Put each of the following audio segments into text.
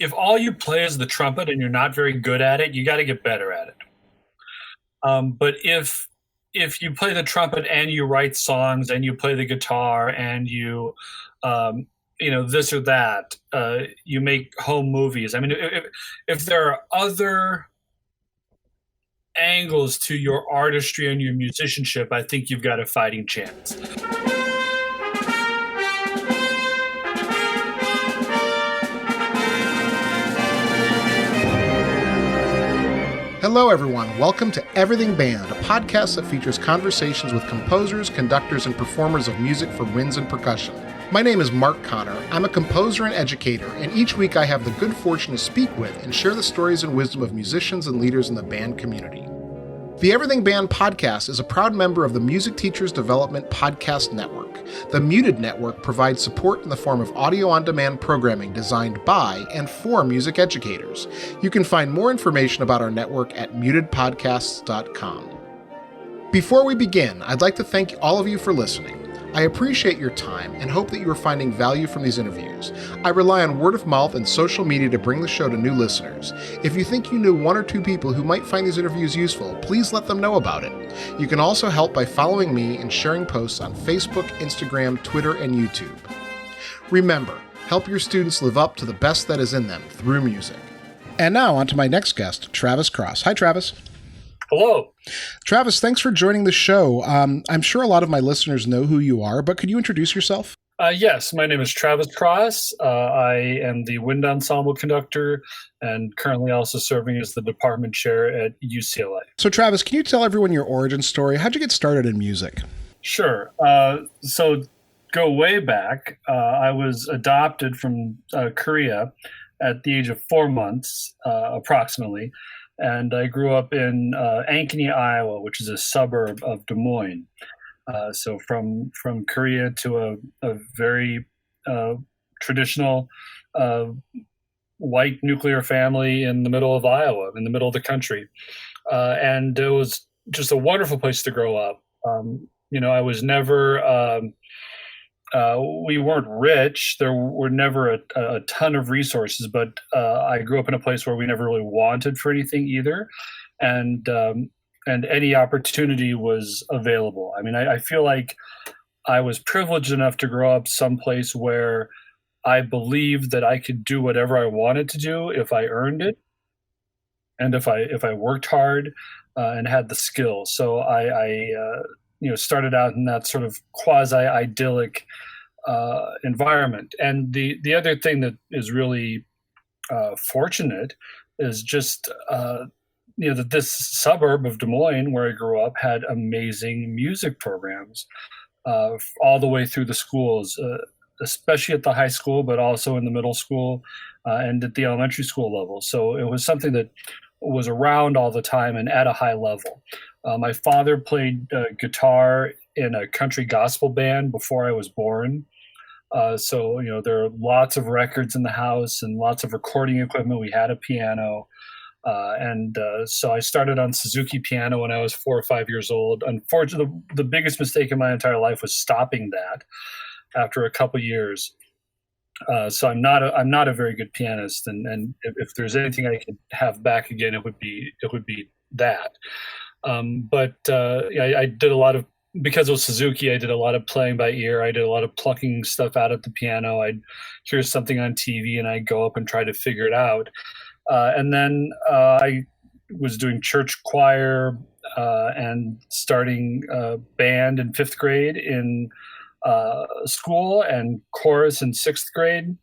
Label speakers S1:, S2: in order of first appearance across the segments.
S1: if all you play is the trumpet and you're not very good at it, you got to get better at it. But if you play the trumpet and you write songs and you play the guitar and this or that, you make home movies. I mean, if there are other angles to your artistry and your musicianship, I think you've got a fighting chance.
S2: Hello, everyone. Welcome to Everything Band, a podcast that features conversations with composers, conductors, and performers of music for winds and percussion. My name is Mark Connor. I'm a composer and educator, and each week I have the good fortune to speak with and share the stories and wisdom of musicians and leaders in the band community. The Everything Band podcast is a proud member of the Music Teachers Development Podcast Network. The Muted Network provides support in the form of audio-on-demand programming designed by and for music educators. You can find more information about our network at mutedpodcasts.com. Before we begin, I'd like to thank all of you for listening. I appreciate your time and hope that you are finding value from these interviews. I rely on word of mouth and social media to bring the show to new listeners. If you think you knew one or two people who might find these interviews useful, please let them know about it. You can also help by following me and sharing posts on Facebook, Instagram, Twitter, and YouTube. Remember, help your students live up to the best that is in them through music. And now on to my next guest, Travis Cross. Hi, Travis.
S1: Hello.
S2: Travis, thanks for joining the show. I'm sure a lot of my listeners know who you are, but could you introduce yourself?
S1: Yes, my name is Travis Cross. I am the wind ensemble conductor and currently also serving as the department chair at UCLA.
S2: So Travis, can you tell everyone your origin story? How'd you get started in music?
S1: Sure. So go way back. I was adopted from Korea at the age of 4 months, approximately. And I grew up in Ankeny, Iowa, which is a suburb of Des Moines. So from Korea to a very traditional white nuclear family in the middle of Iowa, in the middle of the country. And it was just a wonderful place to grow up. I was never... we weren't rich. There were never a ton of resources, but I grew up in a place where we never really wanted for anything either, and any opportunity was available. I mean, I feel like I was privileged enough to grow up someplace where I believed that I could do whatever I wanted to do if I earned it, and if I worked hard and had the skill. So I started out in that sort of quasi-idyllic environment. And the other thing that is really fortunate is just, that this suburb of Des Moines, where I grew up, had amazing music programs all the way through the schools, especially at the high school, but also in the middle school and at the elementary school level. So it was something that was around all the time and at a high level. My father played guitar in a country gospel band before I was born. So there are lots of records in the house and lots of recording equipment. We had a piano. So I started on Suzuki piano when I was 4 or 5 years old. Unfortunately, the biggest mistake in my entire life was stopping that after a couple years. So I'm not a very good pianist, and if there's anything I could have back again, it would be that. I did a lot of, because it was Suzuki, I did a lot of playing by ear. I did a lot of plucking stuff out at the piano. I'd hear something on TV and I'd go up and try to figure it out. And then I was doing church choir and starting band in 5th grade in school, and chorus in 6th grade,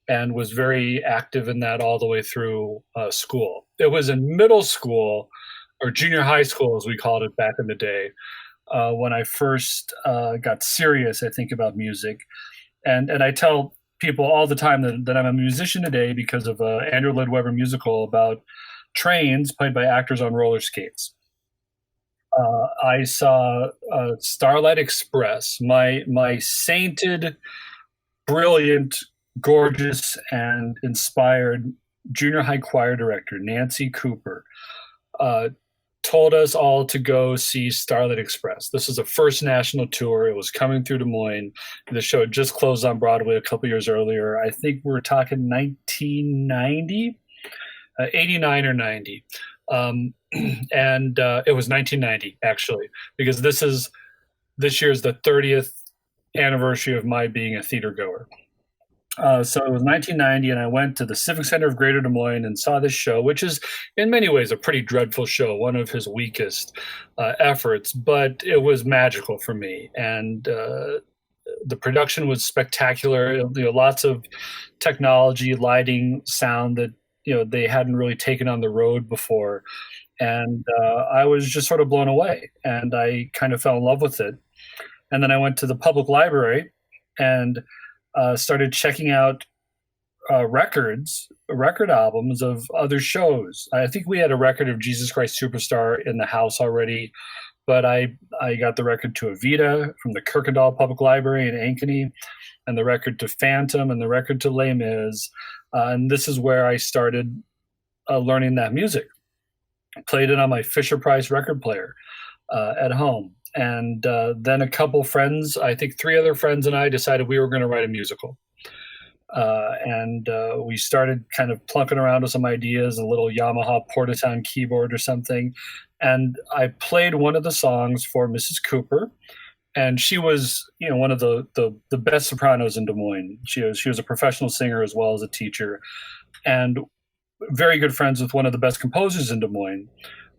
S1: and was very active in that all the way through school. It was in middle school, or junior high school, as we called it back in the day, when I first got serious, I think, about music. And I tell people all the time that I'm a musician today because of an Andrew Lloyd Webber musical about trains played by actors on roller skates. I saw Starlight Express, my sainted, brilliant, gorgeous, and inspired junior high choir director, Nancy Cooper, told us all to go see Starlight Express. This was the first national tour. It was coming through Des Moines. The show had just closed on Broadway a couple years earlier. I think we're talking 1990, 89 or 90. Um, and it was 1990, actually, because this year's the 30th anniversary of my being a theater goer. So it was 1990, and I went to the Civic Center of Greater Des Moines and saw this show, which is in many ways a pretty dreadful show, one of his weakest efforts, but it was magical for me. And the production was spectacular. Lots of technology, lighting, sound that they hadn't really taken on the road before, and I was just sort of blown away, and I kind of fell in love with it. And then I went to the public library and started checking out record albums of other shows. I think we had a record of Jesus Christ Superstar in the house already, but I got the record to Evita from the Kirkendall Public Library in Ankeny, and the record to Phantom, and the record to Les Mis. And this is where I started learning that music. Played it on my Fisher-Price record player at home. And then a couple friends, I think three other friends and I decided we were going to write a musical. And we started kind of plunking around with some ideas, a little Yamaha Portasound keyboard or something. And I played one of the songs for Mrs. Cooper. And she was, one of the best sopranos in Des Moines. She was a professional singer as well as a teacher, and very good friends with one of the best composers in Des Moines,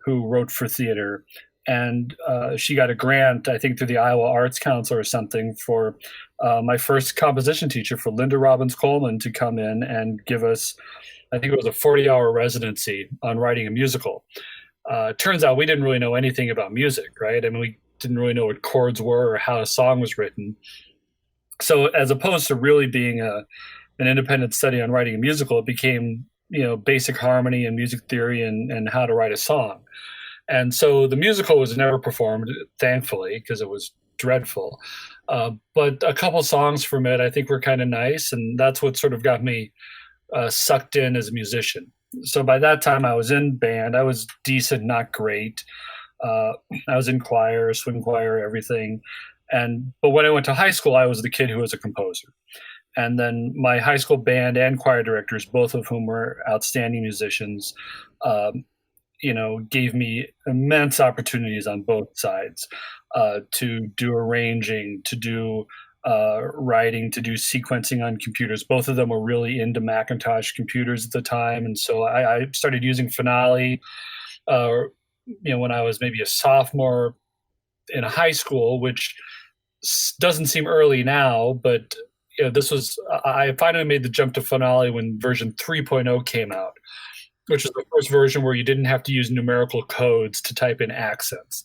S1: who wrote for theater. And she got a grant, I think, through the Iowa Arts Council or something, for my first composition teacher, for Linda Robbins Coleman, to come in and give us, I think it was a 40-hour residency on writing a musical. Turns out we didn't really know anything about music, right? I mean, we didn't really know what chords were or how a song was written. So as opposed to really being an independent study on writing a musical, it became, basic harmony and music theory and how to write a song. And so the musical was never performed, thankfully, because it was dreadful. But a couple songs from it, I think, were kind of nice. And that's what sort of got me sucked in as a musician. So by that time, I was in band. I was decent, not great. I was in choir, swing choir, everything. But when I went to high school, I was the kid who was a composer. And then my high school band and choir directors, both of whom were outstanding musicians, gave me immense opportunities on both sides to do arranging, to do writing, to do sequencing on computers. Both of them were really into Macintosh computers at the time. And so I started using Finale, when I was maybe a sophomore in high school, which doesn't seem early now, but I finally made the jump to Finale when version 3.0 came out, which is the first version where you didn't have to use numerical codes to type in accents.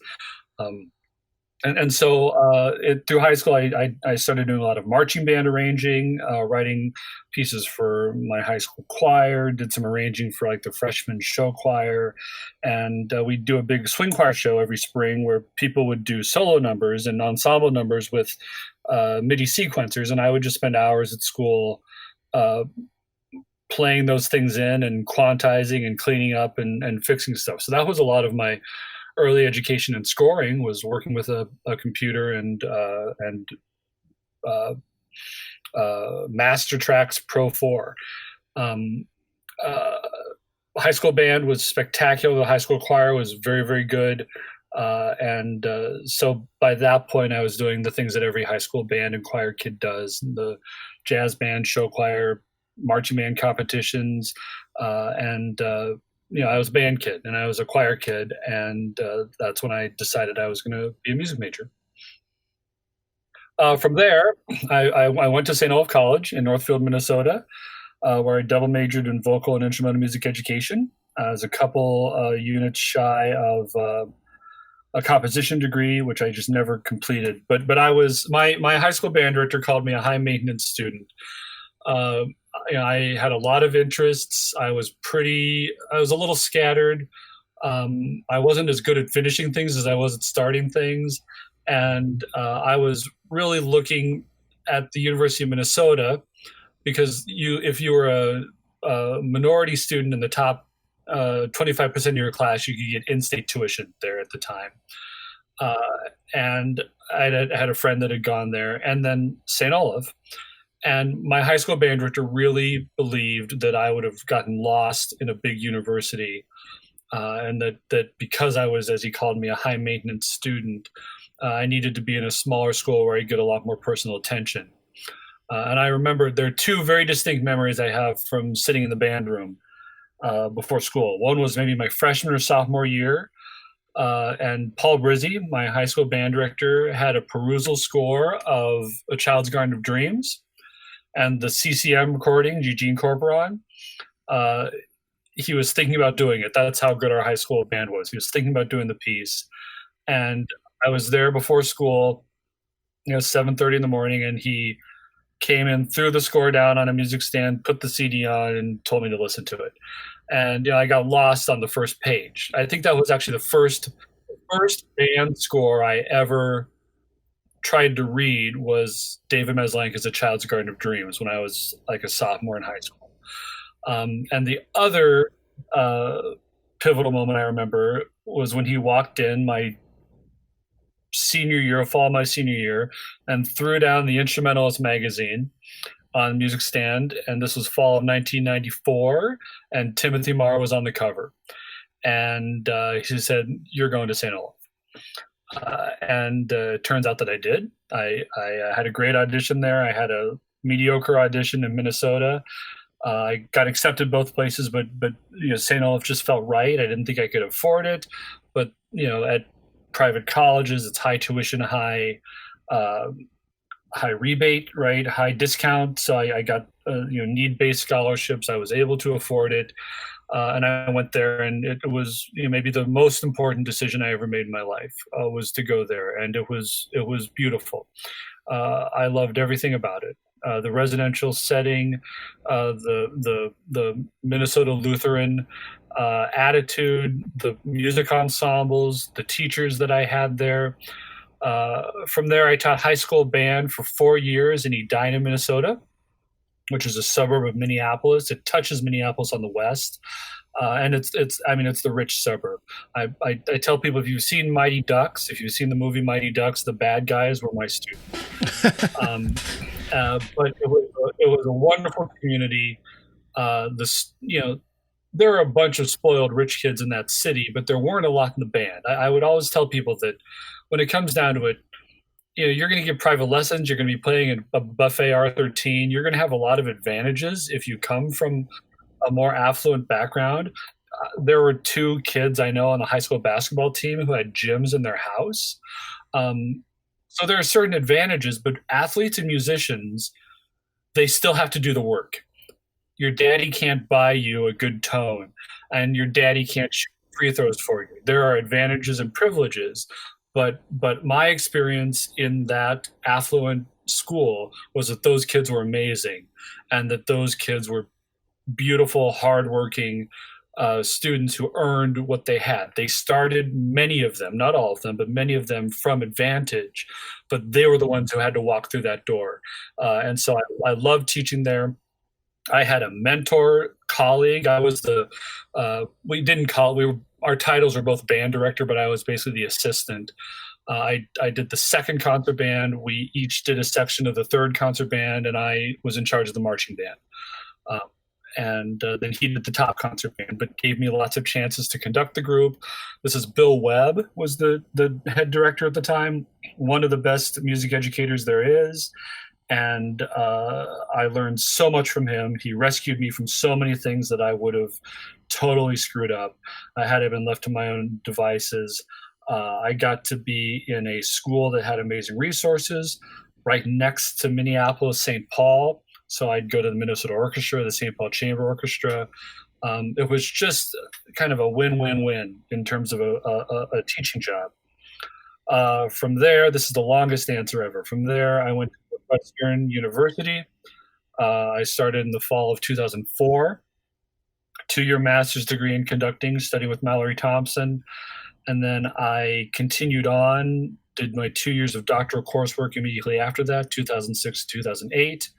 S1: So through high school, I started doing a lot of marching band arranging, writing pieces for my high school choir, did some arranging for like the freshman show choir. And we'd do a big swing choir show every spring where people would do solo numbers and ensemble numbers with MIDI sequencers. And I would just spend hours at school playing those things in and quantizing and cleaning up and fixing stuff. So that was a lot of my early education in scoring, was working with a computer and Master Tracks Pro 4. High school band was spectacular. The high school choir was very, very good. So by that point, I was doing the things that every high school band and choir kid does: the jazz band, show choir, marching band competitions, I was a band kid and I was a choir kid, and that's when I decided I was going to be a music major. From there, I went to St. Olaf College in Northfield, Minnesota, where I double majored in vocal and instrumental music education. I was a couple units shy of a composition degree, which I just never completed. But I was my high school band director called me a high maintenance student. I had a lot of interests. I was a little scattered. I wasn't as good at finishing things as I was at starting things. And I was really looking at the University of Minnesota, because if you were a minority student in the top 25% of your class, you could get in-state tuition there at the time. Uh, and had a friend that had gone there, and then St. Olaf. And my high school band director really believed that I would have gotten lost in a big university, and that because I was, as he called me, a high maintenance student, I needed to be in a smaller school where I get a lot more personal attention. And I remember there are two very distinct memories I have from sitting in the band room before school. One was maybe my freshman or sophomore year, and Paul Brizzi, my high school band director, had a perusal score of A Child's Garden of Dreams and the CCM recording, Eugene Corporon. He was thinking about doing it. That's how good our high school band was. He was thinking about doing the piece. And I was there before school, 7:30 in the morning, and he came in, threw the score down on a music stand, put the CD on, and told me to listen to it. And I got lost on the first page. I think that was actually the first band score I ever tried to read was David Maslanka's A Child's Garden of Dreams when I was like a sophomore in high school. And the other pivotal moment I remember was when he walked in my fall of my senior year, and threw down the Instrumentalist magazine on the music stand. And this was fall of 1994, and Timothy Marr was on the cover. And he said, "You're going to St. Olaf." And it turns out that I did. I had a great audition there. I had a mediocre audition in Minnesota. I got accepted both places, but St. Olaf just felt right. I didn't think I could afford it, but at private colleges, it's high tuition, high rebate, right? High discount. So I got need-based scholarships. I was able to afford it, and I went there, and it was maybe the most important decision I ever made in my life was to go there, and it was beautiful. I loved everything about it. The residential setting, the Minnesota Lutheran attitude, the music ensembles, the teachers that I had there. From there, I taught high school band for 4 years in Edina, Minnesota, which is a suburb of Minneapolis. It touches Minneapolis on the west. And it's the rich suburb. I tell people, if you've seen Mighty Ducks, if you've seen the movie Mighty Ducks, the bad guys were my students. But it was a wonderful community. There are a bunch of spoiled rich kids in that city, but there weren't a lot in the band. I would always tell people that when it comes down to it, you're going to get private lessons. You're going to be playing in a buffet R13. You're going to have a lot of advantages if you come from a more affluent background. There were 2 kids I know on the high school basketball team who had gyms in their house. So there are certain advantages, but athletes and musicians, they still have to do the work. Your daddy can't buy you a good tone, and your daddy can't shoot free throws for you. There are advantages and privileges, but my experience in that affluent school was that those kids were amazing, and that those kids were beautiful, hardworking students who earned what they had. They started, many of them, not all of them, but many of them from advantage, but they were the ones who had to walk through that door. And so I loved teaching there. I had a mentor colleague. I was our titles were both band director, but I was basically the assistant. I did the second concert band. We each did a section of the third concert band, and I was in charge of the marching band. And then he did the top concert band, but gave me lots of chances to conduct the group. This is Bill Webb was the head director at the time, one of the best music educators there is. And I learned so much from him. He rescued me from so many things that I would have totally screwed up had I been left to my own devices. I got to be in a school that had amazing resources right next to Minneapolis, St. Paul. So I'd go to the Minnesota Orchestra, the St. Paul Chamber Orchestra. It was just kind of a win-win-win in terms of a teaching job. From there, this is the longest answer ever. From there, I went to Northwestern University. I started in the fall of 2004, 2-year master's degree in conducting, studying with Mallory Thompson. And then I continued on, did my 2 years of doctoral coursework immediately after that, 2006, 2008.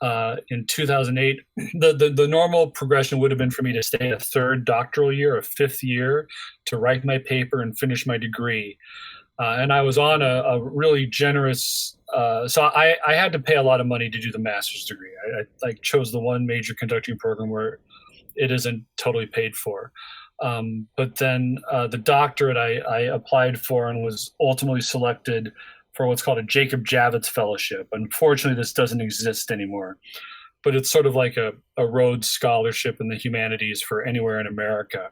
S1: in 2008. The normal progression would have been for me to stay a third doctoral year, a fifth year, to write my paper and finish my degree. And I was on a really generous. So I had to pay a lot of money to do the master's degree. I chose the one major conducting program where it isn't totally paid for. But then the doctorate I applied for and was ultimately selected for what's called a Jacob Javits Fellowship. Unfortunately, this doesn't exist anymore, but it's sort of like a Rhodes Scholarship in the humanities for anywhere in America.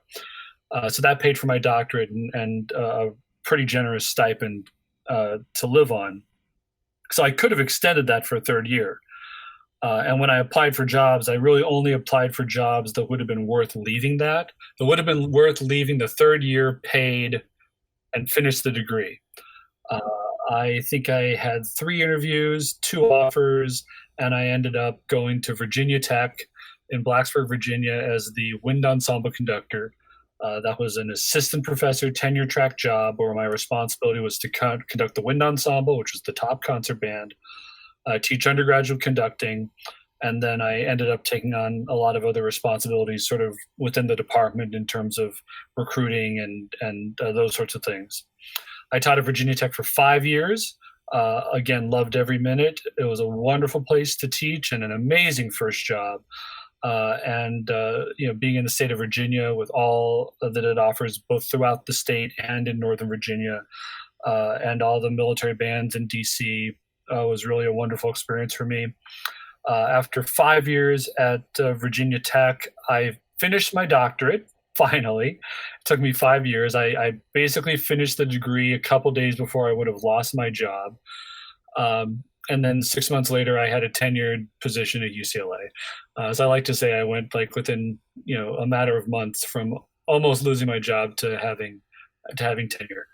S1: So that paid for my doctorate and a pretty generous stipend to live on. So I could have extended that for a third year. And when I applied for jobs, I really only applied for jobs that would have been worth leaving that. That would have been worth leaving the third year paid and finish the degree. I think I had 3 interviews, 2 offers, and I ended up going to Virginia Tech in Blacksburg, Virginia as the wind ensemble conductor. That was an assistant professor tenure track job where my responsibility was to conduct the wind ensemble, which was the top concert band, teach undergraduate conducting, and then I ended up taking on a lot of other responsibilities sort of within the department in terms of recruiting and those sorts of things. I taught at Virginia Tech for 5 years. Again, loved every minute. It was a wonderful place to teach and an amazing first job. Being in the state of Virginia with all that it offers, both throughout the state and in Northern Virginia, and all the military bands in DC, was really a wonderful experience for me. After 5 years at Virginia Tech, I finished my doctorate. Finally, it took me 5 years. I basically finished the degree a couple days before I would have lost my job. And then 6 months later, I had a tenured position at UCLA. So I like to say I went like within a matter of months from almost losing my job to having tenure.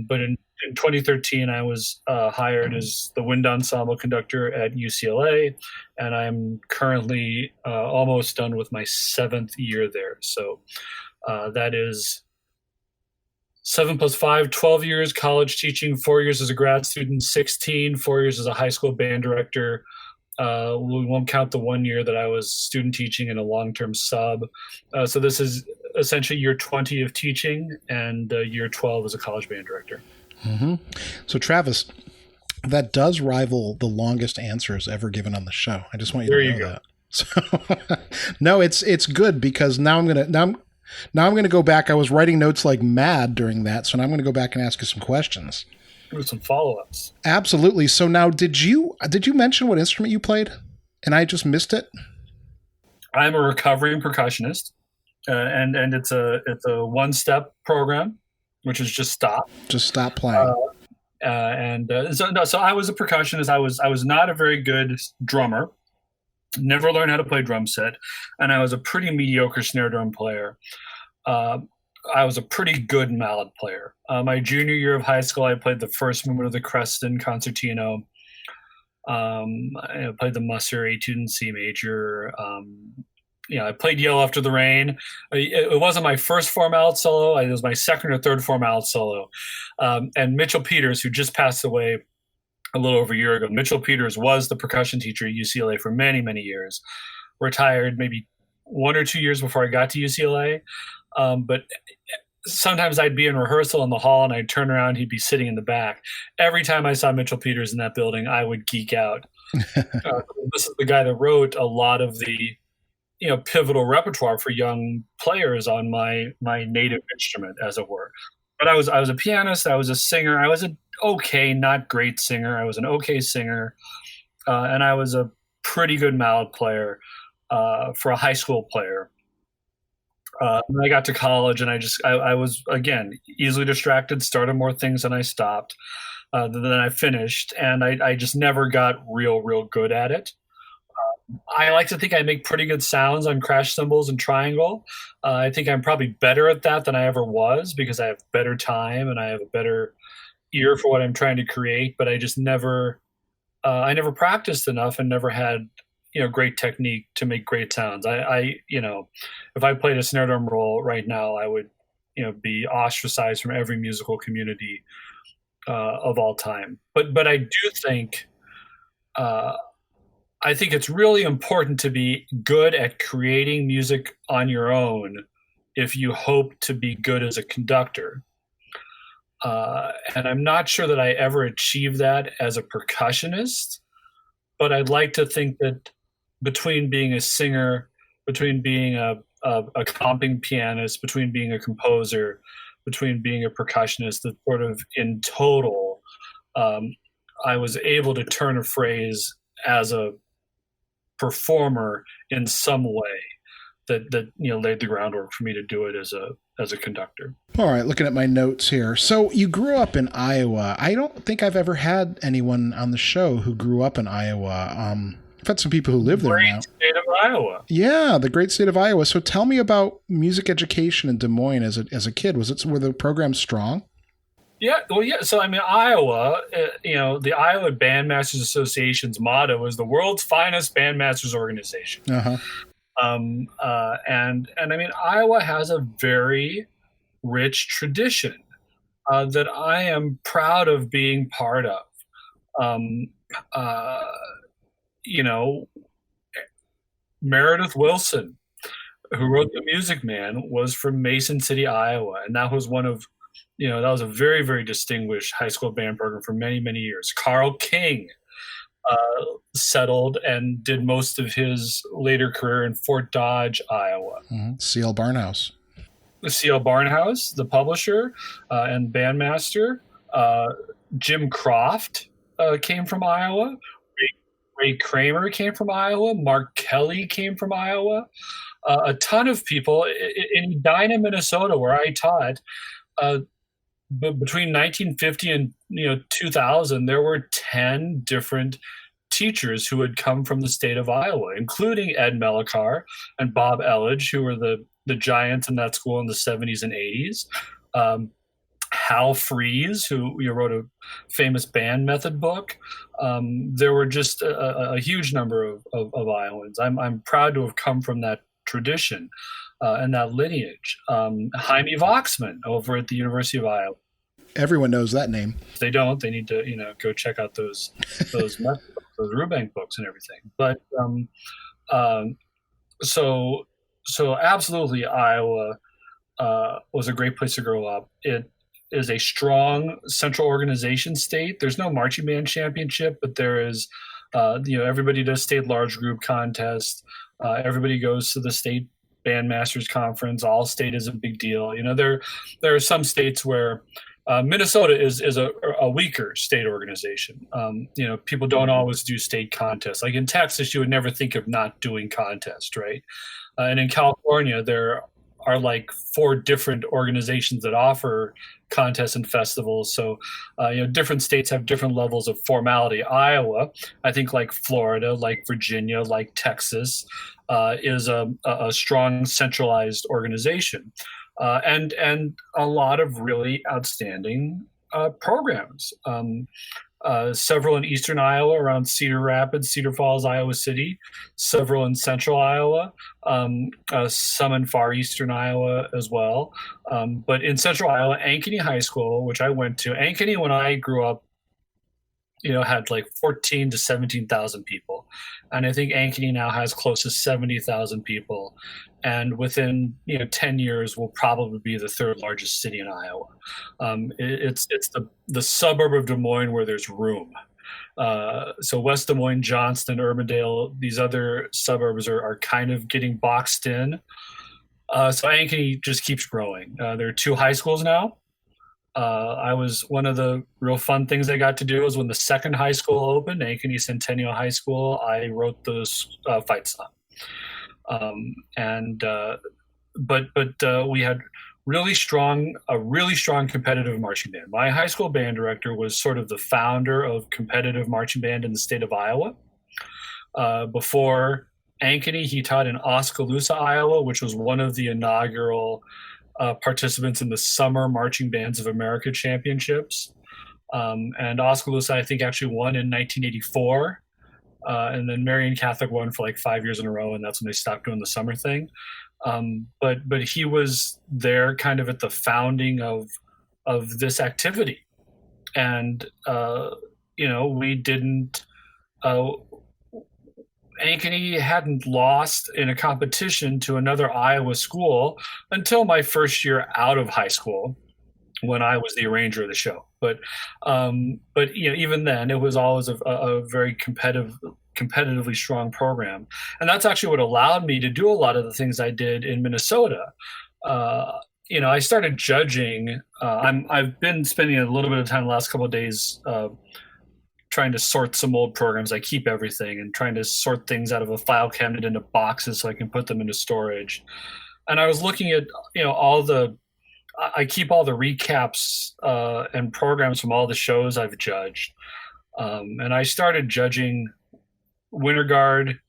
S1: But in 2013, I was hired as the wind ensemble conductor at UCLA, and I'm currently almost done with my 7th year there. So that is 7 plus 5, 12 years college teaching, 4 years as a grad student, 16, 4 years as a high school band director. We won't count the 1 year that I was student teaching in a long-term sub. So this is essentially year 20 of teaching and year 12 as a college band director.
S2: Mm-hmm. So Travis, that does rival the longest answers ever given on the show. I just want you to know that. So no, it's good because now I'm gonna go back. I was writing notes like mad during that, so now I'm gonna go back and ask you some questions.
S1: With some follow-ups.
S2: Absolutely. So now, did you mention what instrument you played, and I just missed it?
S1: I'm a recovering percussionist, and it's a one-step program, which is just stop.
S2: Just stop playing.
S1: So I was a percussionist. I was not a very good drummer. Never learned how to play drum set, and I was a pretty mediocre snare drum player. I was a pretty good mallet player. My junior year of high school, I played the first movement of the Creston Concertino. I played the Musser Etude in C major. I played Yell After the Rain. It wasn't my first four mallet solo. It was my second or third four mallet solo. And Mitchell Peters, who just passed away a little over a year ago. Mitchell Peters was the percussion teacher at UCLA for many, many years. Retired maybe 1 or 2 years before I got to UCLA. But sometimes I'd be in rehearsal in the hall and I'd turn around, he'd be sitting in the back. Every time I saw Mitchell Peters in that building, I would geek out. This is the guy that wrote a lot of the pivotal repertoire for young players on my native instrument, as it were. But I was a pianist, I was a singer, I was an okay, not great singer, I was an okay singer, and I was a pretty good mallet player for a high school player. When I got to college, and I was, again, easily distracted, started more things than I stopped, than I finished, and I just never got real good at it. I like to think I make pretty good sounds on crash cymbals and triangle. I think I'm probably better at that than I ever was because I have better time and I have a better ear for what I'm trying to create, but I just never practiced enough and never had great technique to make great sounds. If I played a snare drum roll right now, I would, be ostracized from every musical community of all time. But I do think I think it's really important to be good at creating music on your own if you hope to be good as a conductor. And I'm not sure that I ever achieved that as a percussionist, but I'd like to think that between being a singer, between being a comping pianist, between being a composer, between being a percussionist, that sort of in total, um, I was able to turn a phrase as a performer in some way that laid the groundwork for me to do it as a conductor.
S2: All right, looking at my notes here. So you grew up in Iowa. I don't think I've ever had anyone on the show who grew up in Iowa. I've had some people who live there now.
S1: Great state of Iowa.
S2: Yeah, the great state of Iowa. So tell me about music education in Des Moines as a kid. Were the programs strong?
S1: Yeah, well, yeah. So, I mean, Iowa, the Iowa Bandmasters Association's motto is the world's finest bandmasters organization.
S2: Uh-huh.
S1: And I mean, Iowa has a very rich tradition that I am proud of being part of. Um, uh, Meredith Willson, who wrote The Music Man, was from Mason City, Iowa, and that was that was a very, very distinguished high school band program for many, many years. Carl King settled and did most of his later career in Fort Dodge, Iowa.
S2: Mm-hmm. C.L. Barnhouse.
S1: C.L. Barnhouse, the publisher and bandmaster. Jim Croft came from Iowa. Ray Kramer came from Iowa. Mark Kelly came from Iowa. A ton of people in Edina, Minnesota, where I taught. But between 1950 and 2000, there were 10 different teachers who had come from the state of Iowa, including Ed Melikar and Bob Elledge, who were the giants in that school in the 70s and 80s. Hal Freeze, who wrote a famous band method book. There were just a huge number of Iowans. I'm proud to have come from that tradition and that lineage. Jaime Voxman over at the University of Iowa.
S2: Everyone knows that name.
S1: If they don't, they need to go check out those those Rubank books and everything. But so absolutely, Iowa was a great place to grow up. It is a strong central organization state. There's no marching band championship, but there is, everybody does state large group contest. Everybody goes to the state bandmasters conference. All state is a big deal. There are some states where Minnesota is a weaker state organization. People don't always do state contests. Like in Texas, you would never think of not doing contests, right? And in California, there are like 4 different organizations that offer contests and festivals. So, different states have different levels of formality. Iowa, I think, like Florida, like Virginia, like Texas, is a strong centralized organization, and a lot of really outstanding programs. Several in eastern Iowa around Cedar Rapids, Cedar Falls, Iowa City, several in central Iowa, some in far eastern Iowa as well. But in central Iowa, Ankeny High School, which I went to, Ankeny when I grew up, had like 14 to 17,000 people. And I think Ankeny now has close to 70,000 people. And within 10 years will probably be the 3rd largest city in Iowa. It's the suburb of Des Moines where there's room. So West Des Moines, Johnston, Urbandale, these other suburbs are kind of getting boxed in. So Ankeny just keeps growing. There are 2 high schools now. I was one of the real fun things I got to do was when the 2nd high school opened, Ankeny Centennial High School, I wrote the fight song. But we had a really strong competitive marching band. My high school band director was sort of the founder of competitive marching band in the state of Iowa. Before Ankeny, he taught in Oskaloosa, Iowa, which was one of the inaugural participants in the Summer Marching Bands of America Championships. And Oskaloosa, I think, actually won in 1984. And then Marian Catholic won for like 5 years in a row, and that's when they stopped doing the summer thing. But he was there kind of at the founding of this activity. And, we didn't Ankeny hadn't lost in a competition to another Iowa school until my first year out of high school, when I was the arranger of the show. But even then, it was always a very competitively strong program, and that's actually what allowed me to do a lot of the things I did in Minnesota. I started judging. I've been spending a little bit of time the last couple of days trying to sort some old programs. I keep everything and trying to sort things out of a file cabinet into boxes so I can put them into storage. And I was looking at I keep all the recaps and programs from all the shows I've judged. And I started judging Winter Guard,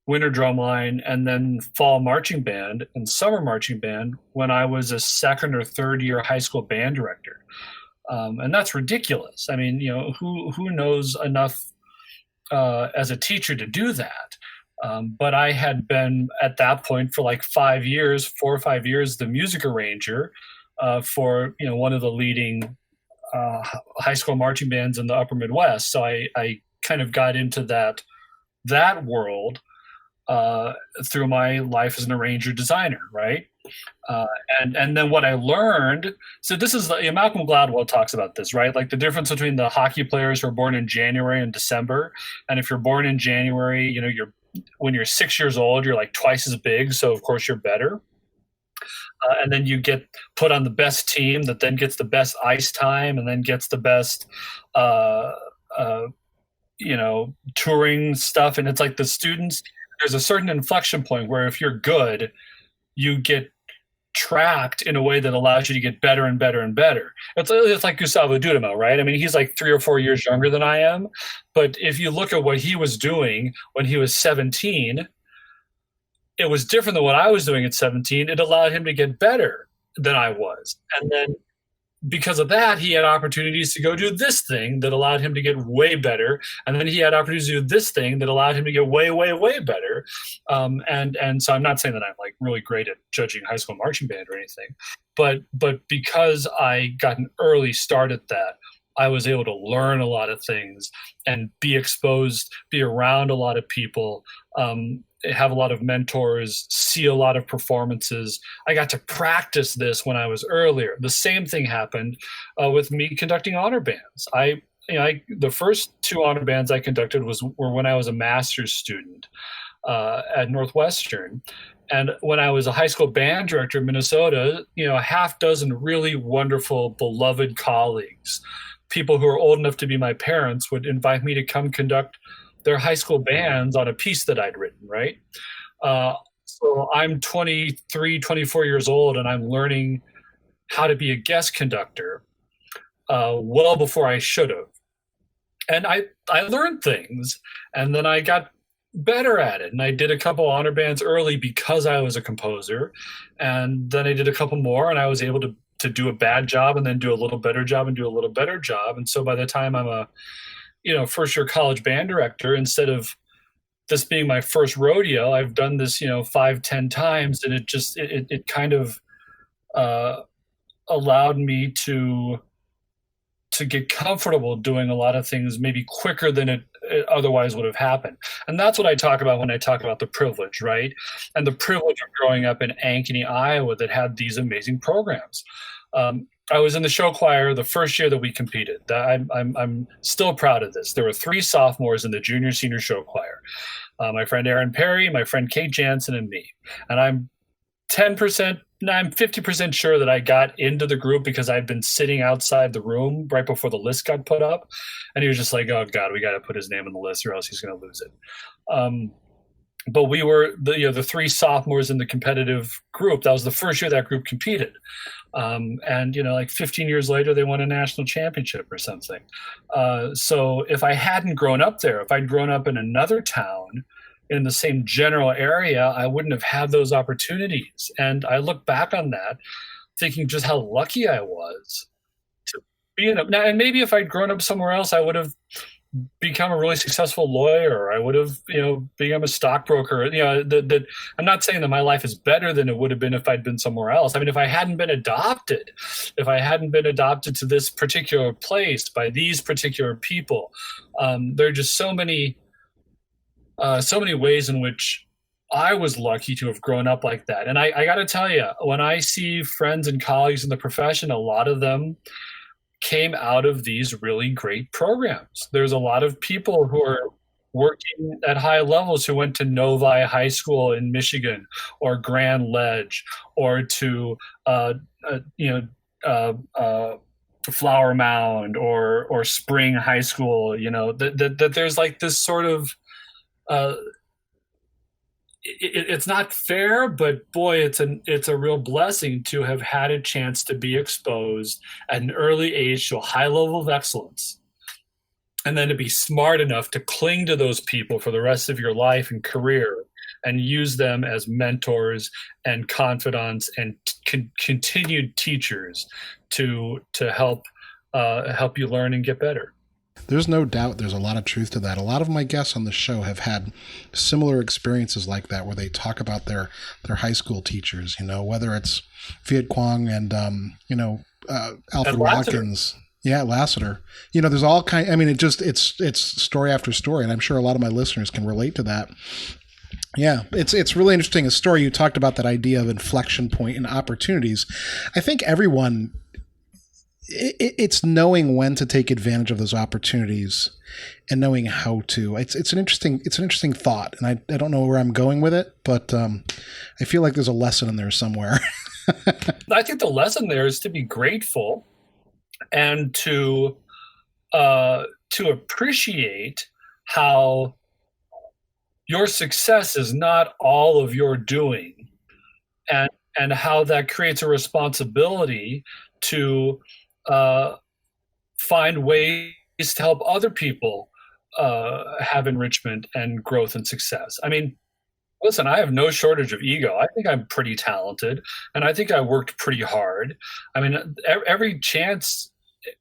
S1: Winter Drumline, and then Fall Marching Band and Summer Marching Band when I was a second or third year high school band director. And that's ridiculous. I mean, who knows enough as a teacher to do that? But I had been at that point for like 4 or 5 years, the music arranger for one of the leading high school marching bands in the Upper Midwest. So I kind of got into that world through my life as an arranger designer, right? And then what I learned, so this is Malcolm Gladwell talks about this, right? Like the difference between the hockey players who are born in January and December. And if you're born in January, when you're 6 years old, you're like twice as big. So of course you're better. And then you get put on the best team that then gets the best ice time and then gets the best, touring stuff. And it's like the students, there's a certain inflection point where if you're good, you get tracked in a way that allows you to get better and better and better. It's like Gustavo Dudamel, right? I mean, he's like 3 or 4 years younger than I am. But if you look at what he was doing when he was 17, it was different than what I was doing at 17. It allowed him to get better than I was. And then because of that, he had opportunities to go do this thing that allowed him to get way better. And then he had opportunities to do this thing that allowed him to get way, way, way better. And so I'm not saying that I'm like really great at judging high school marching band or anything, but because I got an early start at that, I was able to learn a lot of things and be exposed, be around a lot of people, have a lot of mentors, see a lot of performances. I got to practice this when I was earlier. The same thing happened with me conducting honor bands. The first 2 honor bands I conducted were when I was a master's student at Northwestern. And when I was a high school band director in Minnesota, a half dozen really wonderful, beloved colleagues, people who are old enough to be my parents, would invite me to come conduct their high school bands on a piece that I'd written, right? So I'm 23, 24 years old, and I'm learning how to be a guest conductor well before I should have. And I learned things, and then I got better at it. And I did a couple honor bands early because I was a composer. And then I did a couple more, and I was able to do a bad job and then do a little better job and do a little better job. And so by the time I'm a first year college band director, instead of this being my first rodeo, I've done this, 5-10 times. And it kind of allowed me to get comfortable doing a lot of things maybe quicker than it otherwise would have happened. And that's what I talk about when I talk about the privilege, right? And the privilege of growing up in Ankeny, Iowa, that had these amazing programs. I was in the show choir the first year that we competed. I'm still proud of this. There were 3 sophomores in the junior senior show choir. My friend Aaron Perry, my friend Kate Jansen, and me. And I'm 50% sure that I got into the group because I'd been sitting outside the room right before the list got put up. And he was just like, oh God, we got to put his name on the list or else he's going to lose it. But we were the 3 sophomores in the competitive group. That was the first year that group competed. And like 15 years later, they won a national championship or something. So if I hadn't grown up there, if I'd grown up in another town in the same general area, I wouldn't have had those opportunities. And I look back on that thinking just how lucky I was to be in now. And maybe if I'd grown up somewhere else, I would have become a really successful lawyer. I would have, become a stockbroker. I'm not saying that my life is better than it would have been if I'd been somewhere else. I mean, if I hadn't been adopted to this particular place by these particular people, there are just so many so many ways in which I was lucky to have grown up like that. And I got to tell you, when I see friends and colleagues in the profession, a lot of them came out of these really great programs. There's a lot of people who are working at high levels who went to Novi High School in Michigan or Grand Ledge or to you know Flower Mound or Spring High School. You know that there's like this sort of uh, it's not fair, but boy, it's a real blessing to have had a chance to be exposed at an early age to a high level of excellence, and then to be smart enough to cling to those people for the rest of your life and career, and use them as mentors and confidants and continued teachers to help you learn and get better.
S2: There's no doubt there's a lot of truth to that. A lot of my guests on the show have had similar experiences like that, where they talk about their high school teachers, whether it's Viet Quang and, Alfred Watkins. Yeah, Lassiter. There's all kind. I mean, it's story after story, and I'm sure a lot of my listeners can relate to that. Yeah, it's really interesting. A story you talked about, that idea of inflection point and opportunities. I think everyone, it's knowing when to take advantage of those opportunities and knowing how to. It's an interesting thought, and I don't know where I'm going with it, but I feel like there's a lesson in there somewhere.
S1: I think the lesson there is to be grateful and to appreciate how your success is not all of your doing, and how that creates a responsibility to find ways to help other people have enrichment and growth and success. I mean, listen, I have no shortage of ego. I think I'm pretty talented, and I think I worked pretty hard. I mean, every chance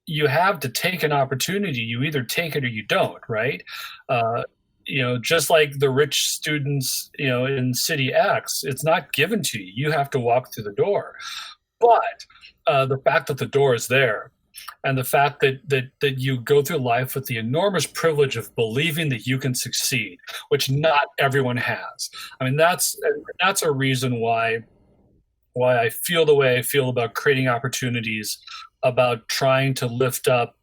S1: you have to take an opportunity, you either take it or you don't, right? Just like the rich students, in City X, it's not given to you. You have to walk through the door. But the fact that the door is there, and the fact that you go through life with the enormous privilege of believing that you can succeed, which not everyone has. I mean, that's a reason why I feel the way I feel about creating opportunities, about trying to lift up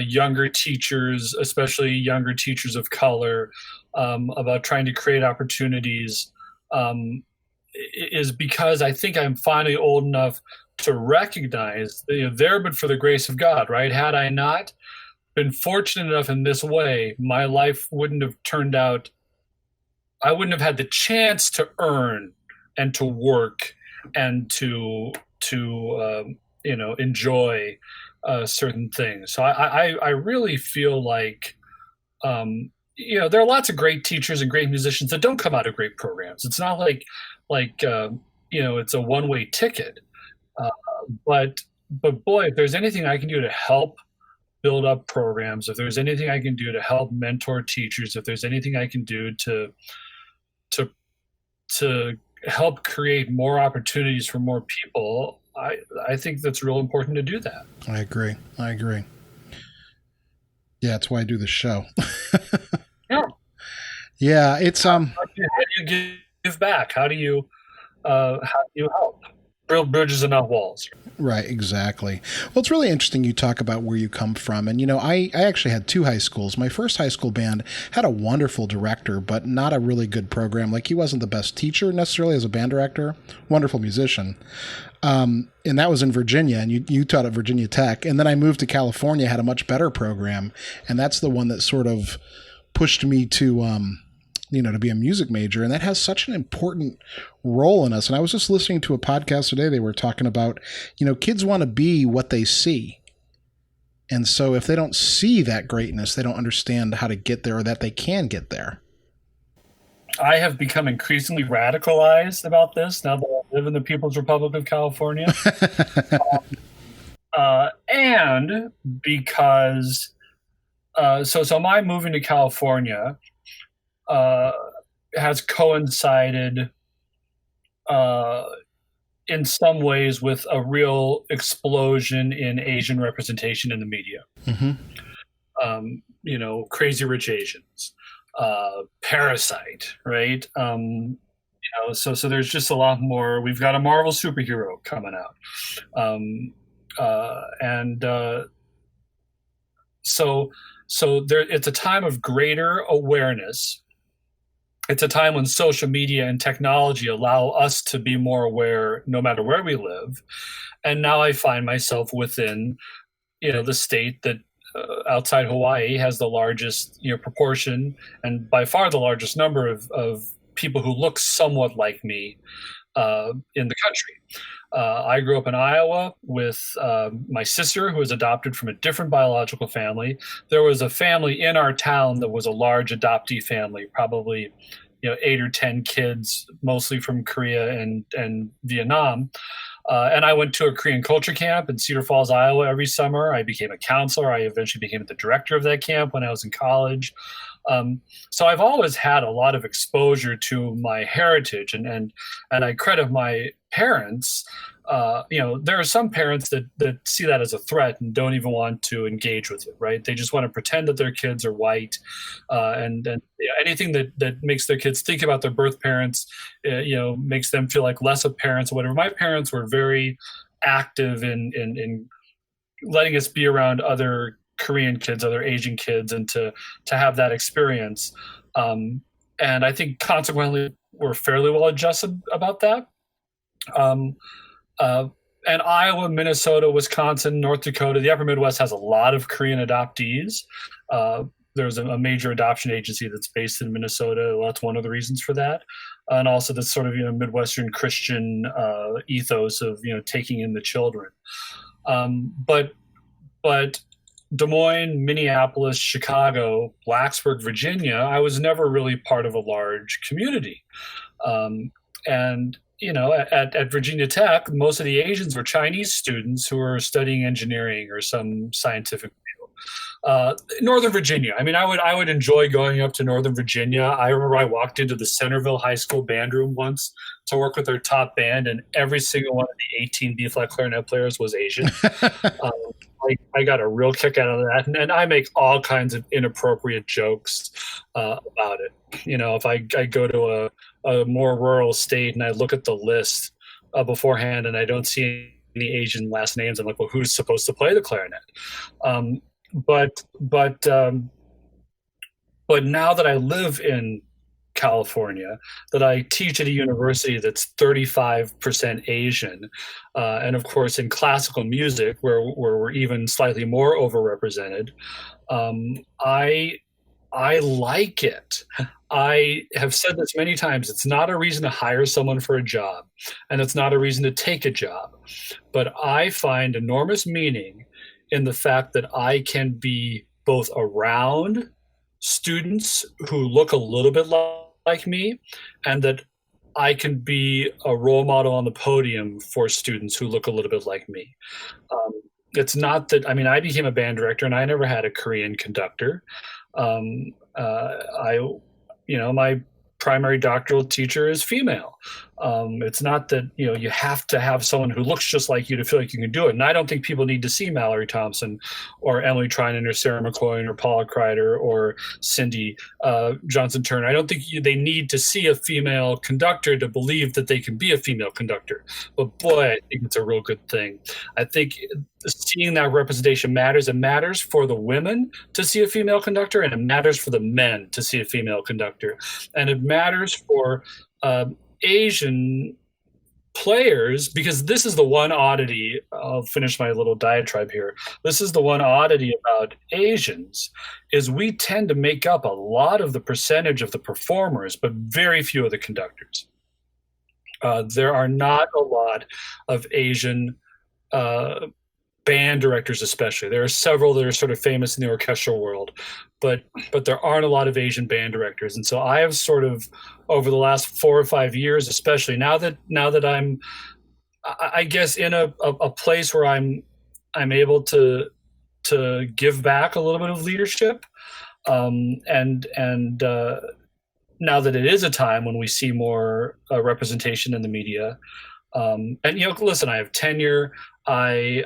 S1: younger teachers, especially younger teachers of color, about trying to create opportunities, is because I think I'm finally old enough to recognize that, there but for the grace of God, right? Had I not been fortunate enough in this way, my life wouldn't have turned out. I wouldn't have had the chance to earn and to work and to enjoy certain things. So I really feel like, there are lots of great teachers and great musicians that don't come out of great programs. It's not like it's a one-way ticket. But boy, if there's anything I can do to help build up programs, if there's anything I can do to help mentor teachers, if there's anything I can do to help create more opportunities for more people, I think that's real important to do that.
S2: I agree. Yeah, that's why I do the show.
S1: Yeah.
S2: Yeah, it's
S1: How do you give back? How do you help? Build bridges and not walls.
S2: Right, exactly. Well, it's really interesting you talk about where you come from. And, I actually had two high schools. My first high school band had a wonderful director, but not a really good program. Like, he wasn't the best teacher necessarily as a band director, wonderful musician. And that was in Virginia, and you taught at Virginia Tech. And then I moved to California, had a much better program. And that's the one that sort of pushed me to to be a music major. And that has such an important role in us. And I was just listening to a podcast today. They were talking about, kids want to be what they see. And so if they don't see that greatness, they don't understand how to get there, or that they can get there.
S1: I have become increasingly radicalized about this now that I live in the People's Republic of California. And because, so my moving to California has coincided in some ways with a real explosion in Asian representation in the media.
S2: Mm-hmm.
S1: Crazy Rich Asians, Parasite, right? So there's just a lot more. We've got a Marvel superhero coming out, and so so there. It's a time of greater awareness. It's a time when social media and technology allow us to be more aware, no matter where we live. And now I find myself within, the state that outside Hawaii has the largest, proportion and by far the largest number of people who look somewhat like me in the country. I grew up in Iowa with my sister, who was adopted from a different biological family. There was a family in our town that was a large adoptee family, probably 8 or 10 kids, mostly from Korea and Vietnam. And I went to a Korean culture camp in Cedar Falls, Iowa every summer. I became a counselor. I eventually became the director of that camp when I was in college. So I've always had a lot of exposure to my heritage, and I credit my parents. There are some parents that see that as a threat and don't even want to engage with it, right? They just want to pretend that their kids are white, and anything that makes their kids think about their birth parents, makes them feel like less of parents or whatever. My parents were very active in letting us be around other Korean kids, other Asian kids, and to have that experience. And I think consequently we're fairly well adjusted about that. Um, and Iowa, Minnesota, Wisconsin, North Dakota, the Upper Midwest has a lot of Korean adoptees. There's a major adoption agency that's based in Minnesota. Well, that's one of the reasons for that. And also this sort of Midwestern Christian ethos of taking in the children. But Des Moines, Minneapolis, Chicago, Blacksburg, Virginia, I was never really part of a large community. And at Virginia Tech, most of the Asians were Chinese students who were studying engineering or some scientific field. Northern Virginia. I mean, I would enjoy going up to Northern Virginia. I remember I walked into the Centerville High School band room once to work with their top band, and every single one of the 18 B-flat clarinet players was Asian. I got a real kick out of that, and I make all kinds of inappropriate jokes about it. If I go to a more rural state and I look at the list beforehand and I don't see any Asian last names, I'm like, well, who's supposed to play the clarinet? But now that I live in California, that I teach at a university that's 35% Asian, and of course in classical music, where we're even slightly more overrepresented, I like it. I have said this many times. It's not a reason to hire someone for a job, and it's not a reason to take a job. But I find enormous meaning in the fact that I can be both around students who look a little bit like me, and that I can be a role model on the podium for students who look a little bit like me. It's not that, I mean, I became a band director and I never had a Korean conductor. My primary doctoral teacher is female. It's not that, you have to have someone who looks just like you to feel like you can do it. And I don't think people need to see Mallory Thompson or Emily Trinan or Sarah McCoy or Paula Kreider or Cindy Johnson Turner. I don't think they need to see a female conductor to believe that they can be a female conductor. But boy, I think it's a real good thing. I think seeing that representation matters. It matters for the women to see a female conductor, and it matters for the men to see a female conductor. And it matters for Asian players, because this is the one oddity. I'll finish my little diatribe here. This is the one oddity about Asians, is we tend to make up a lot of the percentage of the performers, but very few of the conductors. There are not a lot of Asian band directors, especially. There are several that are sort of famous in the orchestral world, but there aren't a lot of Asian band directors. And so I have sort of, over the last 4 or 5 years, especially now that I'm, I guess, in a place where I'm able to give back a little bit of leadership, and now that it is a time when we see more representation in the media. And listen, I have tenure. I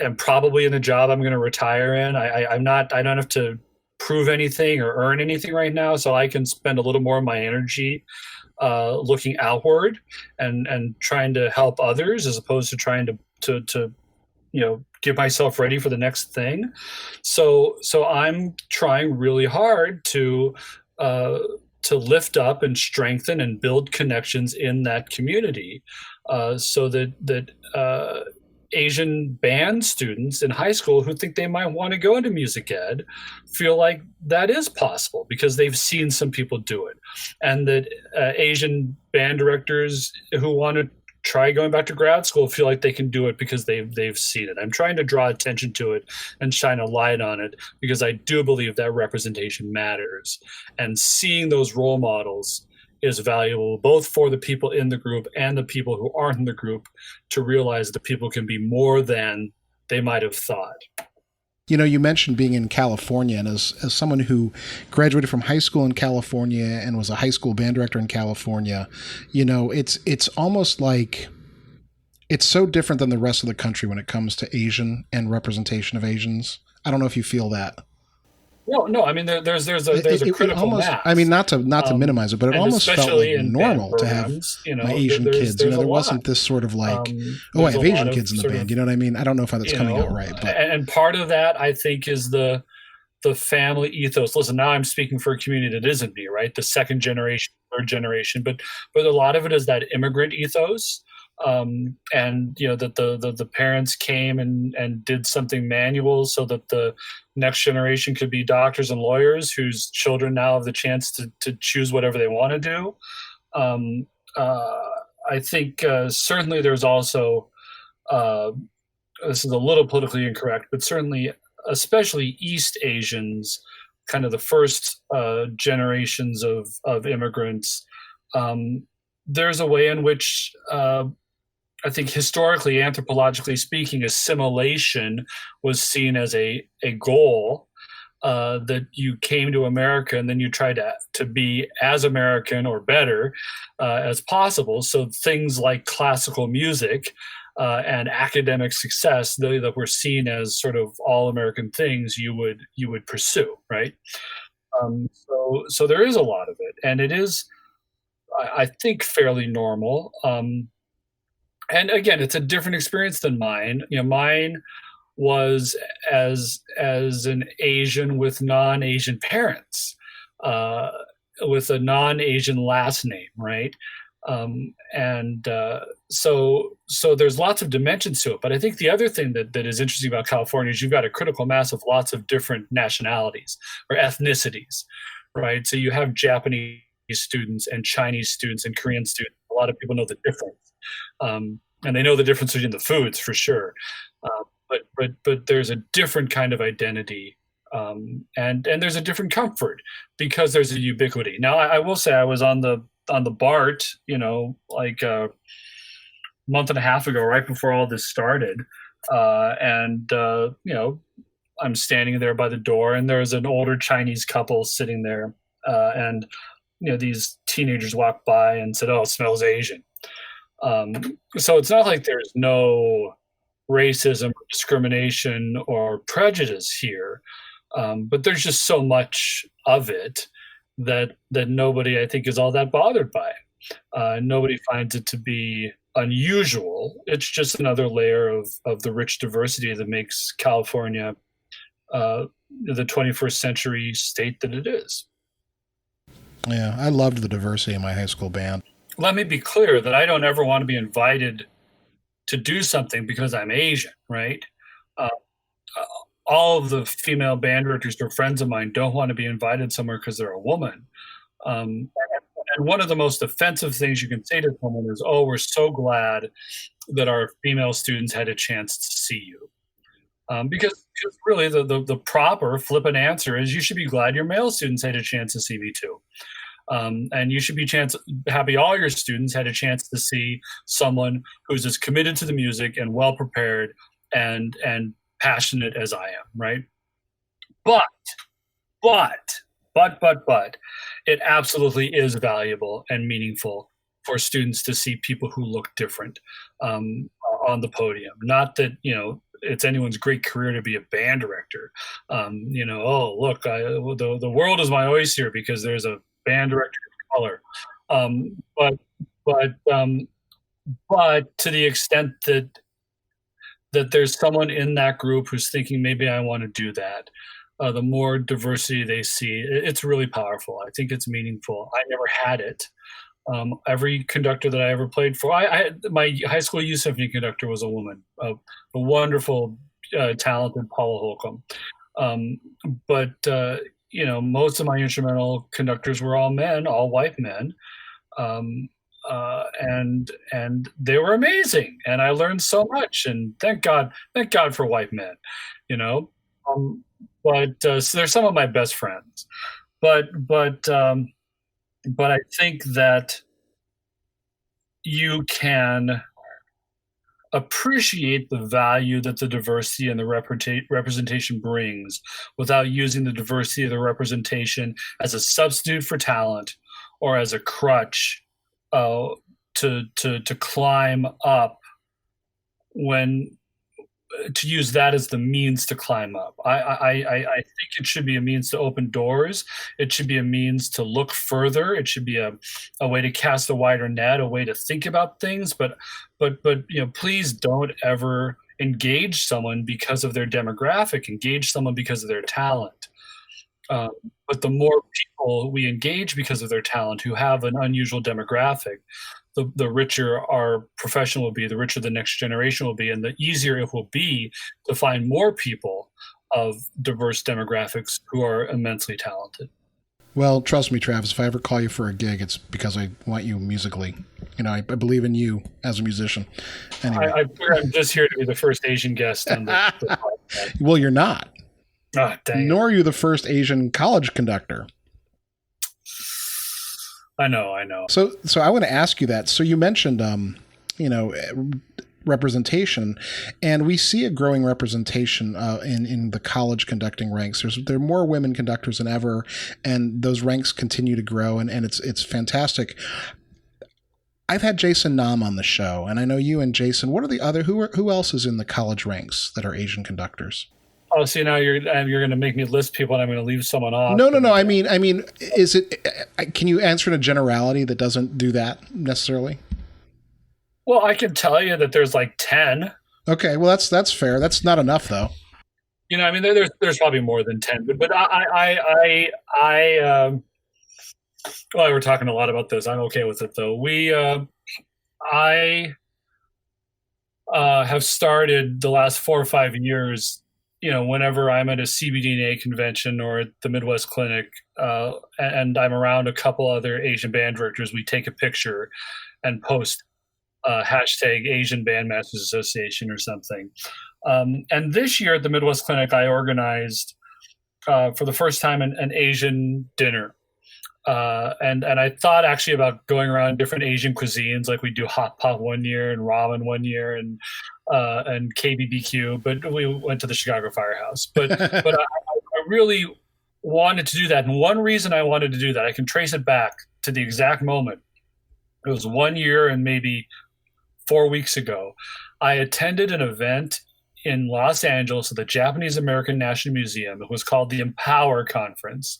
S1: am probably in the job I'm going to retire in. I don't have to prove anything or earn anything right now, so I can spend a little more of my energy looking outward and trying to help others as opposed to trying to get myself ready for the next thing. So I'm trying really hard to lift up and strengthen and build connections in that community, so that Asian band students in high school who think they might want to go into music ed feel like that is possible because they've seen some people do it, and that Asian band directors who want to try going back to grad school feel like they can do it because they've seen it. I'm trying to draw attention to it and shine a light on it because I do believe that representation matters, and seeing those role models is valuable both for the people in the group and the people who aren't in the group to realize that people can be more than they might have thought.
S2: You mentioned being in California, and as someone who graduated from high school in California and was a high school band director in California, it's almost like it's so different than the rest of the country when it comes to Asian and representation of Asians. I don't know if you feel that.
S1: No. I mean, there's a critical mass.
S2: I mean, not to minimize it, but it almost felt like normal to have my Asian kids. There wasn't this sort of like, I have Asian kids in the band. You know what I mean? I don't know if that's coming out right. But.
S1: And part of that, I think, is the family ethos. Listen, now I'm speaking for a community that isn't me, right? The second generation, third generation, but a lot of it is that immigrant ethos. And that the parents came and did something manual so that the next generation could be doctors and lawyers whose children now have the chance to choose whatever they want to do. I think certainly there's also, this is a little politically incorrect, but certainly especially East Asians, kind of the first generations of immigrants, there's a way in which I think historically, anthropologically speaking, assimilation was seen as a goal, that you came to America and then you tried to be as American or better as possible. So things like classical music and academic success that were seen as sort of all American things you would pursue, right? So there is a lot of it, and it is, I think, fairly normal. And again, it's a different experience than mine. Mine was as an Asian with non-Asian parents, with a non-Asian last name, right? So there's lots of dimensions to it. But I think the other thing that is interesting about California is you've got a critical mass of lots of different nationalities or ethnicities, right? So you have Japanese students and Chinese students and Korean students. A lot of people know the difference. And they know the difference between the foods for sure. But there's a different kind of identity, and there's a different comfort because there's a ubiquity. Now, I will say I was on the BART, like a month and a half ago, right before all this started, and I'm standing there by the door, and there's an older Chinese couple sitting there, and these teenagers walked by and said, "Oh, it smells Asian." So it's not like there's no racism, discrimination, or prejudice here, but there's just so much of it that nobody, I think, is all that bothered by. Nobody finds it to be unusual. It's just another layer of the rich diversity that makes California the 21st century state that it is.
S2: Yeah, I loved the diversity in my high school band.
S1: Let me be clear that I don't ever want to be invited to do something because I'm Asian, right? All of the female band directors who are friends of mine don't want to be invited somewhere because they're a woman. And one of the most offensive things you can say to someone is, "Oh, we're so glad that our female students had a chance to see you." Because really the proper flippant answer is you should be glad your male students had a chance to see me too. And you should be happy all your students had a chance to see someone who's as committed to the music and well prepared and passionate as I am, right? But it absolutely is valuable and meaningful for students to see people who look different on the podium. Not that it's anyone's great career to be a band director. Oh look, the world is my oyster because there's a band director of color. Um, but but um, but to the extent that there's someone in that group who's thinking maybe I want to do that. The more diversity they see, it's really powerful. I think it's meaningful. I never had it. Every conductor that I ever played for, my high school youth symphony conductor was a woman, a wonderful, talented Paula Holcomb. But most of my instrumental conductors were all men, all white men. Um, and they were amazing, and I learned so much. And thank God for white men, you know. Um, so they're some of my best friends, but I think that you can appreciate the value that the diversity and the representation brings without using the diversity of the representation as a substitute for talent or as a crutch to climb up when to use that as the means to climb up. I think it should be a means to open doors. It should be a means to look further. It should be a way to cast a wider net, a way to think about things. But please don't ever engage someone because of their demographic. Engage someone because of their talent. But the more people we engage because of their talent who have an unusual demographic, the richer our profession will be, the richer the next generation will be, and the easier it will be to find more people of diverse demographics who are immensely talented.
S2: Well, trust me, Travis, if I ever call you for a gig, it's because I want you musically. I believe in you as a musician. Anyway.
S1: I figure I'm just here to be the first Asian guest on the podcast.
S2: Well, you're not.
S1: Oh, dang.
S2: Nor are you the first Asian college conductor.
S1: I know.
S2: So I want to ask you that. So you mentioned, representation, and we see a growing representation in the college conducting ranks. There are more women conductors than ever, and those ranks continue to grow, and it's fantastic. I've had Jason Nam on the show, and I know you and Jason. What are the other? Who else is in the college ranks that are Asian conductors?
S1: Oh, see, now you're going to make me list people, and I'm going to leave someone off.
S2: No. I mean, is it? Can you answer in a generality that doesn't do that necessarily?
S1: Well, I can tell you that there's like 10.
S2: Okay, well that's fair. That's not enough, though.
S1: There's probably more than 10, but well, we're talking a lot about this. I'm okay with it though. I have started the last 4 or 5 years. Whenever I'm at a CBDNA convention or at the Midwest Clinic, and I'm around a couple other Asian band directors, we take a picture and post hashtag Asian Bandmasters Association or something. And this year at the Midwest Clinic, I organized for the first time an Asian dinner. And I thought actually about going around different Asian cuisines, like we do hot pot one year and ramen one year and KBBQ, but we went to the Chicago Firehouse. But I really wanted to do that. And one reason I wanted to do that, I can trace it back to the exact moment. It was 1 year and maybe 4 weeks ago. I attended an event in Los Angeles at the Japanese American National Museum. It was called the Empower Conference.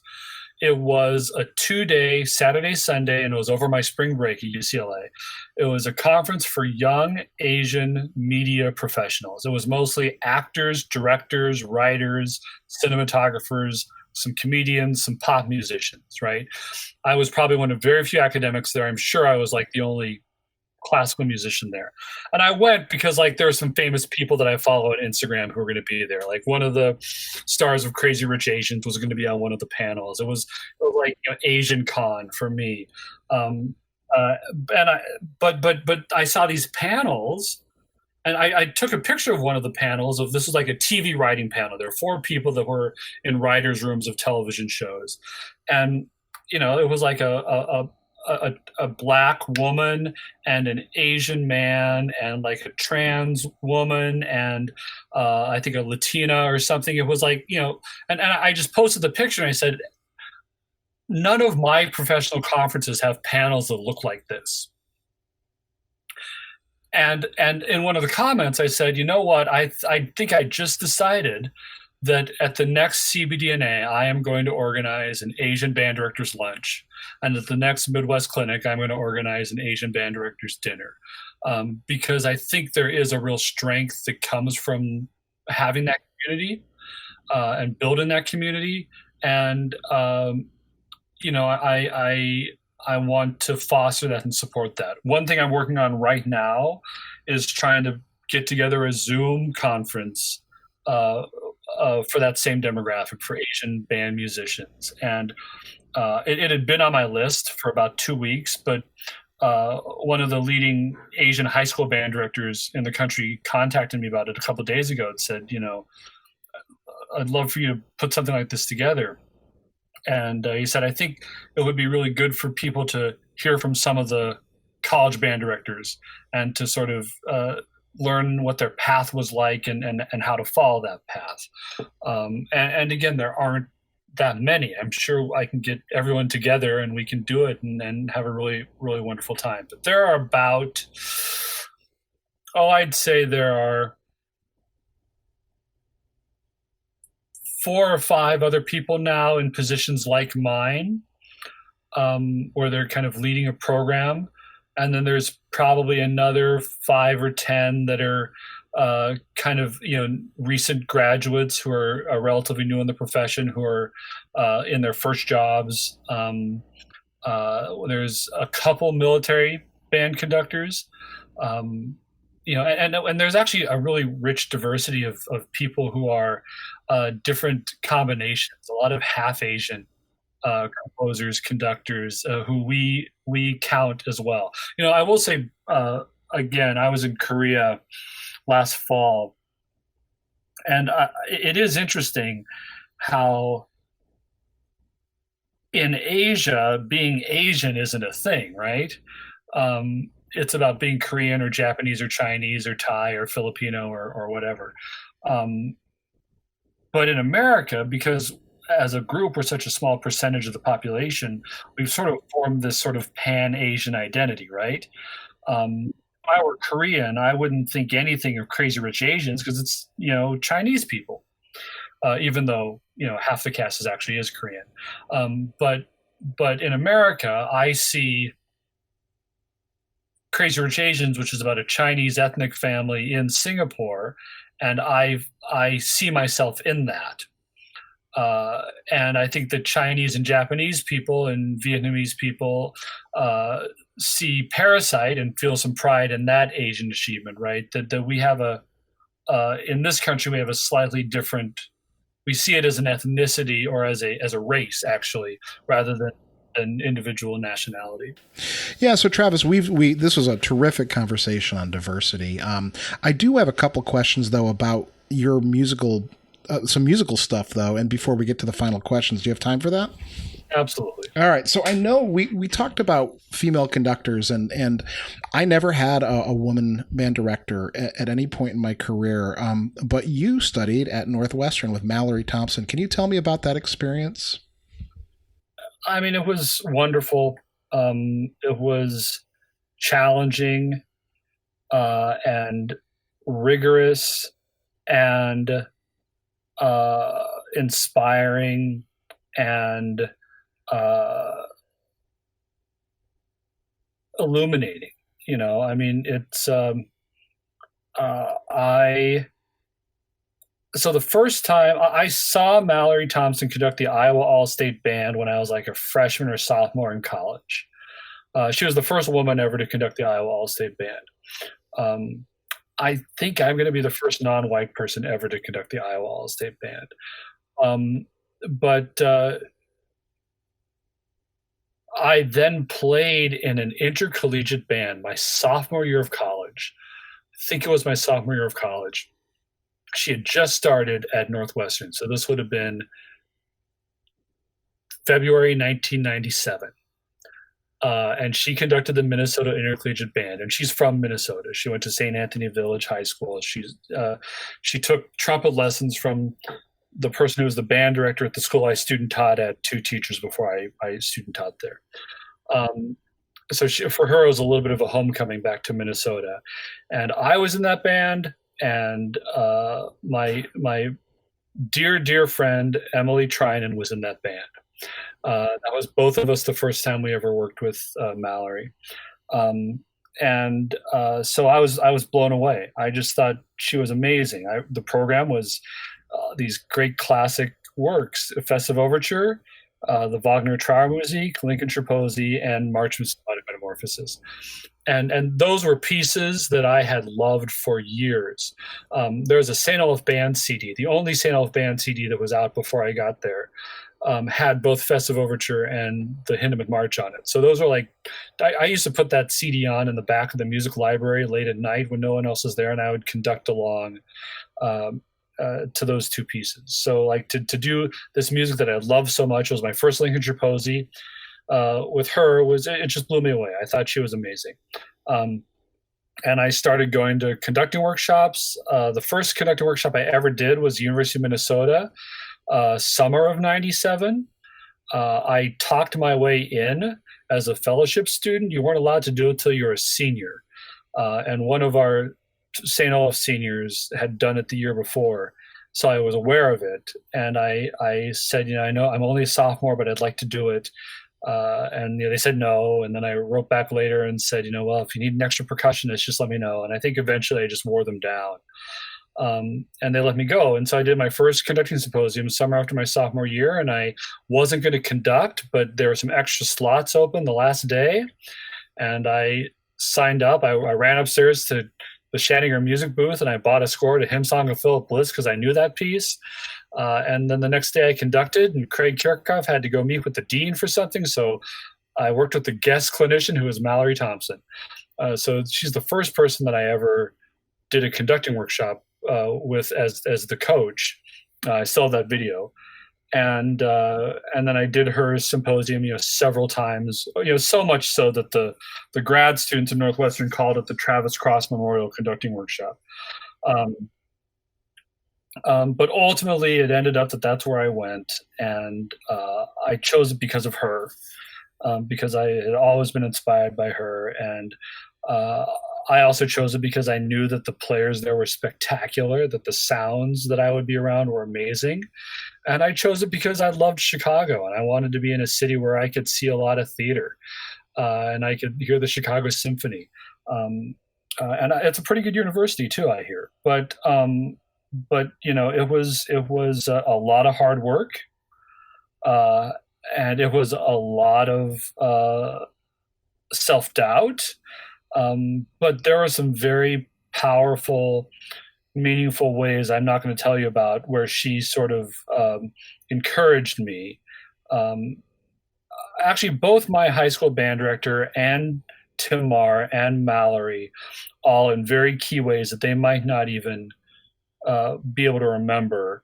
S1: It was a 2-day, Saturday, Sunday, and it was over my spring break at UCLA. It was a conference for young Asian media professionals. It was mostly actors, directors, writers, cinematographers, some comedians, some pop musicians, right? I was probably one of very few academics there. I'm sure I was like the only classical musician there. And I went because there are some famous people that I follow on Instagram who are going to be there. Like one of the stars of Crazy Rich Asians was going to be on one of the panels. It was like Asian Con for me. But I saw these panels, and I took a picture of one of the panels this was like a TV writing panel. There were 4 people that were in writers' rooms of television shows. And, it was like a black woman and an Asian man and like a trans woman and I think a Latina or something. It was like, and I just posted the picture and I said, none of my professional conferences have panels that look like this. And in one of the comments, I said, you know what? I think I just decided that at the next CBDNA, I am going to organize an Asian band director's lunch, and at the next Midwest Clinic, I'm going to organize an Asian band director's dinner, because I think there is a real strength that comes from having that community and building that community, and I want to foster that and support that. One thing I'm working on right now is trying to get together a Zoom conference uh, for that same demographic for Asian band musicians. And it had been on my list for about 2 weeks, but one of the leading Asian high school band directors in the country contacted me about it a couple of days ago and said, I'd love for you to put something like this together. And he said, I think it would be really good for people to hear from some of the college band directors and to sort of learn what their path was like and how to follow that path. And again, there aren't that many. I'm sure I can get everyone together and we can do it and have a really, really wonderful time. But there are about, I'd say there are 4 or 5 other people now in positions like mine, where they're kind of leading a program. And then there's probably another 5 or 10 that are kind of recent graduates who are relatively new in the profession, who are in their first jobs. There's a couple military band conductors. And there's actually a really rich diversity of people who are different combinations. A lot of half Asian composers, conductors, who we count as well. I will say again, I was in Korea last fall, and it is interesting how in Asia, being Asian isn't a thing, right? It's about being Korean or Japanese or Chinese or Thai or Filipino or whatever. But in America, because as a group we're such a small percentage of the population, we've sort of formed this sort of pan-Asian identity, right? If I were Korean, I wouldn't think anything of Crazy Rich Asians because it's Chinese people, even though half the cast actually is Korean. But in America, I see Crazy Rich Asians, which is about a Chinese ethnic family in Singapore, and I see myself in that. And I think that Chinese and Japanese people and Vietnamese people see Parasite and feel some pride in that Asian achievement, right? That we have in this country, we have a slightly different, we see it as an ethnicity or as a race, actually, rather than an individual nationality.
S2: Yeah. So Travis, this was a terrific conversation on diversity. I do have a couple questions though about your some musical stuff though. And before we get to the final questions, do you have time for that?
S1: Absolutely.
S2: All right. So I know we talked about female conductors and I never had a woman band director at any point in my career. But you studied at Northwestern with Mallory Thompson. Can you tell me about that experience?
S1: I mean, it was wonderful. It was challenging and rigorous and inspiring and illuminating. I mean, it's so the first time I saw Mallory Thompson conduct the Iowa All-State Band when I was like a freshman or sophomore in college. She was the first woman ever to conduct the Iowa All-State Band. I think I'm going to be the first non-white person ever to conduct the Iowa All-State Band. But I then played in an intercollegiate band my sophomore year of college. I think it was my sophomore year of college. She had just started at Northwestern, so this would have been February 1997. And she conducted the Minnesota Intercollegiate Band, and she's from Minnesota. She went to St. Anthony Village High School. She took trumpet lessons from the person who was the band director at the school I student taught at, 2 teachers before I student taught there. for her, it was a little bit of a homecoming back to Minnesota, and I was in that band, and my dear friend Emily Trinan was in that band. That was both of us the first time we ever worked with Mallory. So I was blown away. I just thought she was amazing. The program was these great classic works: Festive Overture, the Wagner Trauermusik, Lincolnshire Posy, and March from Symphonic Metamorphosis. And those were pieces that I had loved for years. There's a St. Olaf Band CD, the only St. Olaf Band CD that was out before I got there. Had both Festive Overture and the Hindeman March on it. So those are like, I used to put that CD on in the back of the music library late at night when no one else was there, and I would conduct along to those two pieces. So like to do this music that I love so much, it was my first Lincolnshire Posy. With her, it just blew me away. I thought she was amazing. And I started going to conducting workshops. The first conducting workshop I ever did was University of Minnesota, summer of '97. I talked my way in as a fellowship student. You weren't allowed to do it till you were a senior. And one of our St. Olaf seniors had done it the year before. So I was aware of it. And I said, I know I'm only a sophomore, but I'd like to do it. And they said no. And then I wrote back later and said, well, if you need an extra percussionist, just let me know. And I think eventually I just wore them down. And they let me go. And so I did my first conducting symposium summer after my sophomore year, and I wasn't going to conduct, but there were some extra slots open the last day. And I signed up. I ran upstairs to the Shanninger music booth, and I bought a score to Hymn Song of Philip Bliss because I knew that piece. And then the next day I conducted, and Craig Kirchhoff had to go meet with the dean for something. So I worked with the guest clinician, who was Mallory Thompson. So she's the first person that I ever did a conducting workshop with as the coach. I still have that video. And then I did her symposium, several times, so much so that the grad students in Northwestern called it the Travis Cross Memorial Conducting Workshop. But ultimately, it ended up that that's where I went, and I chose it because of her, because I had always been inspired by her, and I also chose it because I knew that the players there were spectacular, that the sounds that I would be around were amazing. And I chose it because I loved Chicago, and I wanted to be in a city where I could see a lot of theater, and I could hear the Chicago Symphony. And it's a pretty good university too, I hear. But it was a lot of hard work, and it was a lot of self-doubt. But there are some very powerful, meaningful ways I'm not going to tell you about where she sort of encouraged me. Actually, both my high school band director and Tim Marr and Mallory, all in very key ways that they might not even be able to remember,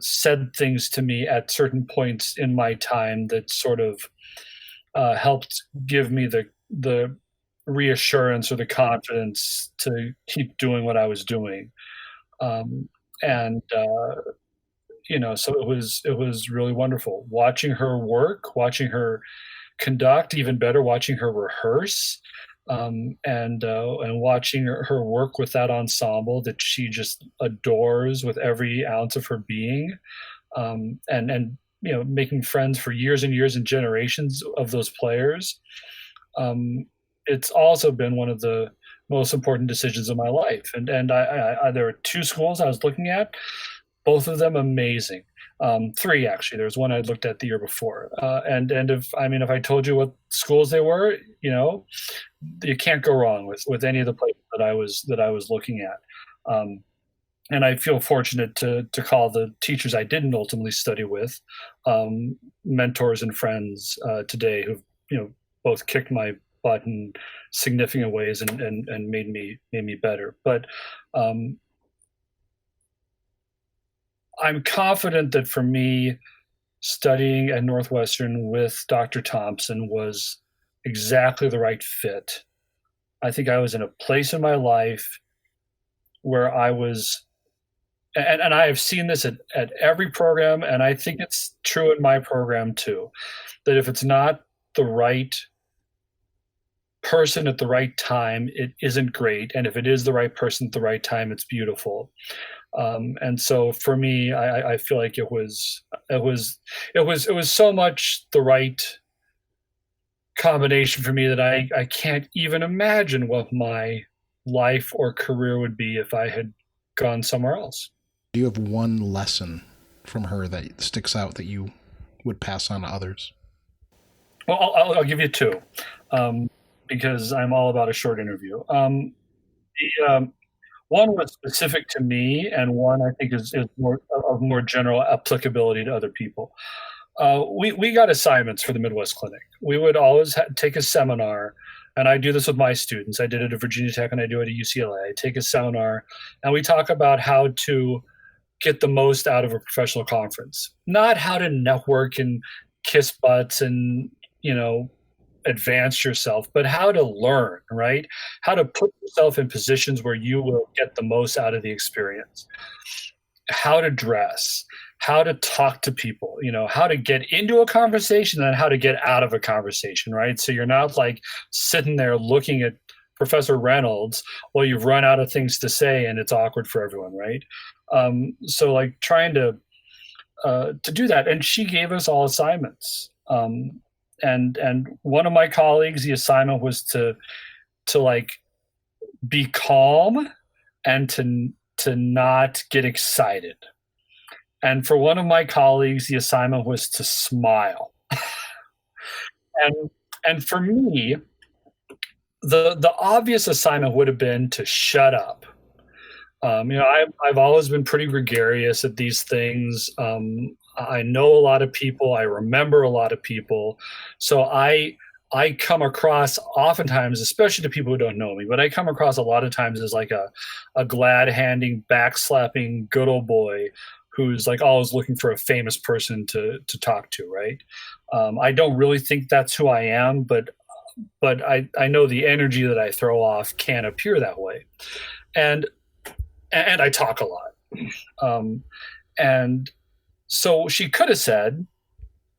S1: said things to me at certain points in my time that sort of helped give me the reassurance or the confidence to keep doing what I was doing. So it was really wonderful watching her work, watching her conduct, even better, watching her rehearse, and watching her work with that ensemble that she just adores with every ounce of her being, and making friends for years and years and generations of those players. It's also been one of the most important decisions of my life. And there were two schools I was looking at, both of them amazing. Three, actually. There's one I'd looked at the year before. And if I told you what schools they were, you can't go wrong with any of the places that I was looking at. And I feel fortunate to call the teachers I didn't ultimately study with mentors and friends today who've both kicked my butt in significant ways and made me better. But I'm confident that for me, studying at Northwestern with Dr. Thompson was exactly the right fit. I think I was in a place in my life where I was, and I have seen this at every program, and I think it's true in my program too, that if it's not the right person at the right time, it isn't great. And if it is the right person at the right time, it's beautiful. And so for me, I feel like it was so much the right combination for me that I can't even imagine what my life or career would be if I had gone somewhere else.
S2: Do you have one lesson from her that sticks out that you would pass on to others?
S1: Well, I'll give you two, because I'm all about a short interview. One was specific to me, and one I think is more of more general applicability to other people. We got assignments for the Midwest Clinic. We would always take a seminar, and I do this with my students. I did it at Virginia Tech, and I do it at UCLA. I take a seminar, and we talk about how to get the most out of a professional conference, not how to network and kiss butts and advance yourself, but how to learn, right? How to put yourself in positions where you will get the most out of the experience. How to dress, how to talk to people, how to get into a conversation and how to get out of a conversation, right? So you're not like sitting there looking at Professor Reynolds while you've run out of things to say and it's awkward for everyone, right? So like trying to do that. And she gave us all assignments. And one of my colleagues, the assignment was to like be calm and to not get excited. And for one of my colleagues, the assignment was to smile. and for me, the obvious assignment would have been to shut up. I've always been pretty gregarious at these things. I know a lot of people. I remember a lot of people. So I come across oftentimes, especially to people who don't know me, but I come across a lot of times as like a glad-handing, backslapping, good old boy who's like always looking for a famous person to talk to, right? I don't really think that's who I am, but I know the energy that I throw off can appear that way. And I talk a lot. And so she could have said,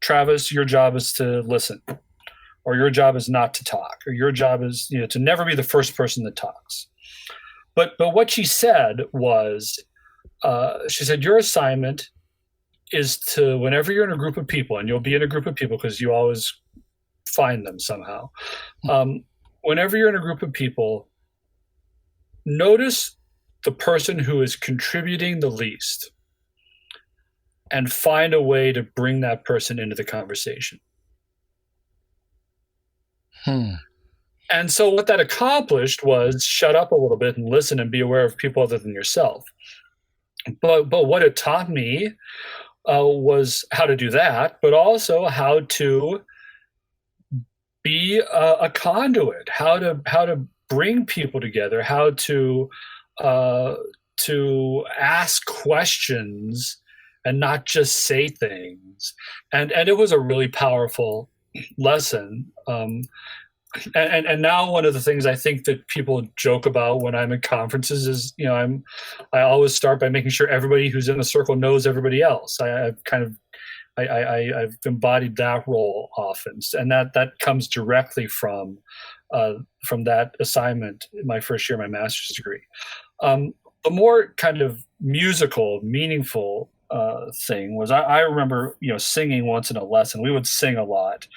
S1: Travis, your job is to listen, or your job is not to talk, or your job is to never be the first person that talks. But what she said was, she said, your assignment is to, whenever you're in a group of people, and you'll be in a group of people because you always find them somehow. Whenever you're in a group of people, notice the person who is contributing the least and find a way to bring that person into the conversation. And so what that accomplished was shut up a little bit and listen and be aware of people other than yourself. But what it taught me was how to do that, but also how to be a conduit, how to bring people together, how to ask questions and not just say things. And it was a really powerful lesson. And now one of the things I think that people joke about when I'm at conferences is, I always start by making sure everybody who's in the circle knows everybody else. I've embodied that role often, and that comes directly from that assignment in my first year of my master's degree. The more kind of musical, meaningful thing was I remember singing once in a lesson. We would sing a lot.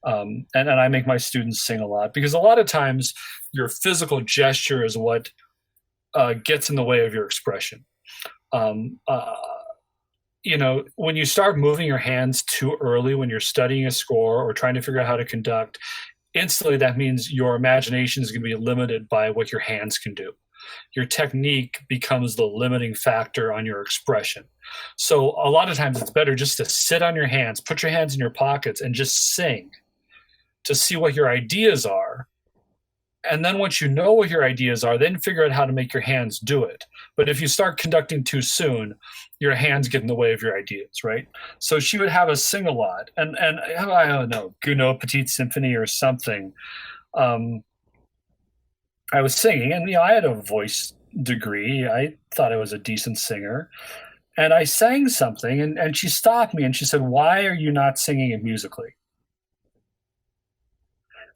S1: And I make my students sing a lot because a lot of times your physical gesture is what gets in the way of your expression. When you start moving your hands too early when you're studying a score or trying to figure out how to conduct, instantly that means your imagination is going to be limited by what your hands can do. Your technique becomes the limiting factor on your expression. So a lot of times it's better just to sit on your hands, put your hands in your pockets, and just sing to see what your ideas are. And then once you know what your ideas are, then figure out how to make your hands do it. But if you start conducting too soon, your hands get in the way of your ideas, right? So she would have us sing a lot. And I don't know, Gounod Petite Symphony or something. I was singing, and I had a voice degree. I thought I was a decent singer. And I sang something, and she stopped me, and she said, "Why are you not singing it musically?"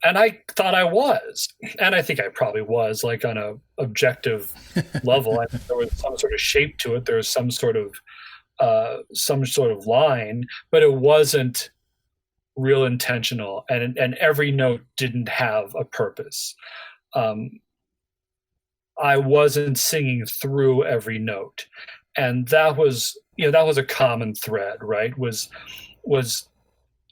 S1: And I thought I was, and I think I probably was, like on a objective level. I think there was some sort of shape to it. There was some sort of line, but it wasn't real intentional, and every note didn't have a purpose. I wasn't singing through every note, and that was a common thread, right? Was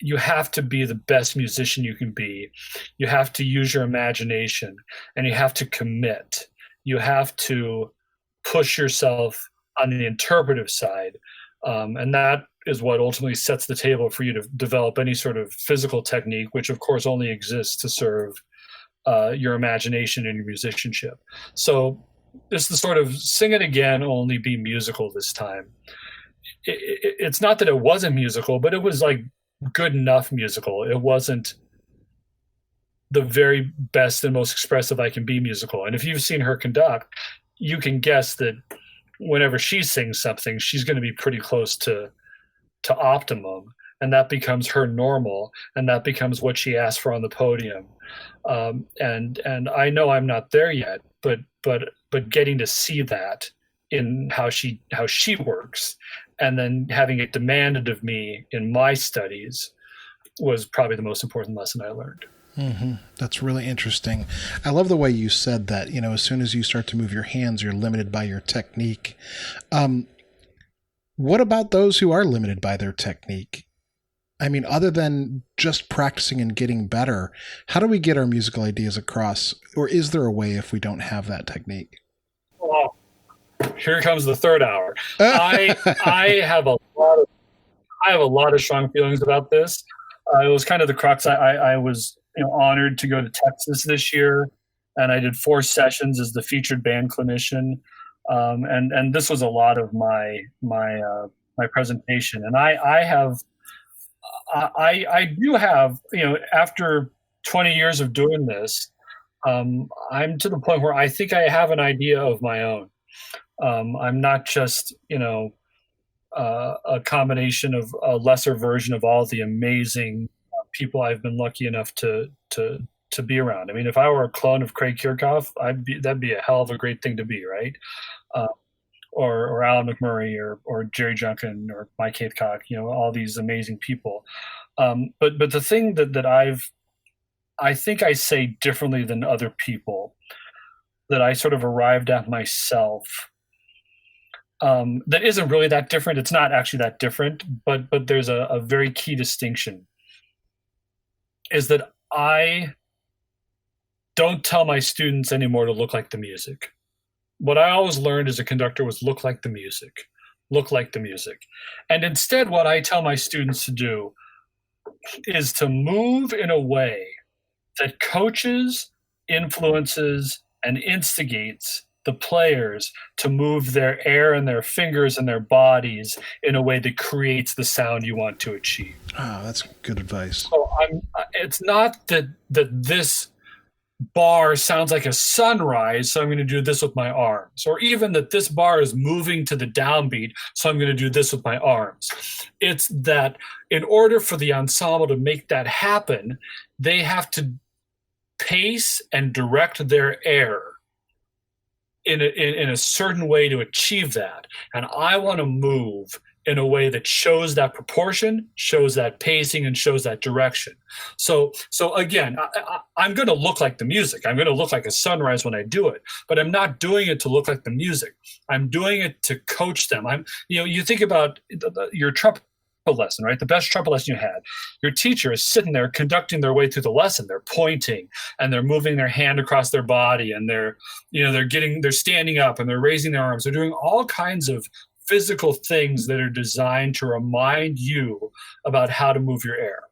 S1: you have to be the best musician you can be. You have to use your imagination, and you have to commit. You have to push yourself on the interpretive side. And that is what ultimately sets the table for you to develop any sort of physical technique, which of course only exists to serve your imagination and your musicianship. So it's the sort of sing it again, only be musical this time. It's not that it wasn't musical, but it was like good enough musical. It wasn't the very best and most expressive I can be musical. And if you've seen her conduct, you can guess that whenever she sings something, she's going to be pretty close to optimum, and that becomes her normal, and that becomes what she asks for on the podium. And I know I'm not there yet, but getting to see that in how she works, and then having it demanded of me in my studies was probably the most important lesson I learned.
S2: Mm-hmm. That's really interesting. I love the way you said that, as soon as you start to move your hands, you're limited by your technique. What about those who are limited by their technique? I mean, other than just practicing and getting better, how do we get our musical ideas across? Or is there a way if we don't have that technique?
S1: Well, here comes the third hour. I have a lot of strong feelings about this. It was kind of the crux. I was honored to go to Texas this year, and I did 4 sessions as the featured band clinician. And this was a lot of my presentation. And I do have, after 20 years of doing this, I'm to the point where I think I have an idea of my own. I'm not just, a combination of a lesser version of all the amazing people I've been lucky enough to be around. I mean, if I were a clone of Craig Kirchhoff, that'd be a hell of a great thing to be, right? Or Alan McMurray or Jerry Junkin or Mike Haithcock, all these amazing people. But the thing that I think I say differently than other people, that I sort of arrived at myself, that isn't really that different. It's not actually that different, but there's a very key distinction, is that I don't tell my students anymore to look like the music. What I always learned as a conductor was look like the music. And instead, what I tell my students to do is to move in a way that coaches, influences, and instigates the players to move their air and their fingers and their bodies in a way that creates the sound you want to achieve.
S2: Oh, that's good advice.
S1: So it's not that this bar sounds like a sunrise, so I'm going to do this with my arms, or even that this bar is moving to the downbeat, so I'm going to do this with my arms. It's that in order for the ensemble to make that happen, they have to pace and direct their air in a certain way to achieve that. And I want to move in a way that shows that proportion, shows that pacing, and shows that direction. So again, I'm going to look like the music. I'm going to look like a sunrise when I do it, but I'm not doing it to look like the music. I'm doing it to coach them. You think about your trumpet lesson, right? The best trumpet lesson you had. Your teacher is sitting there conducting their way through the lesson. They're pointing and they're moving their hand across their body, and they're standing up and they're raising their arms. They're doing all kinds of physical things that are designed to remind you about how to move your air.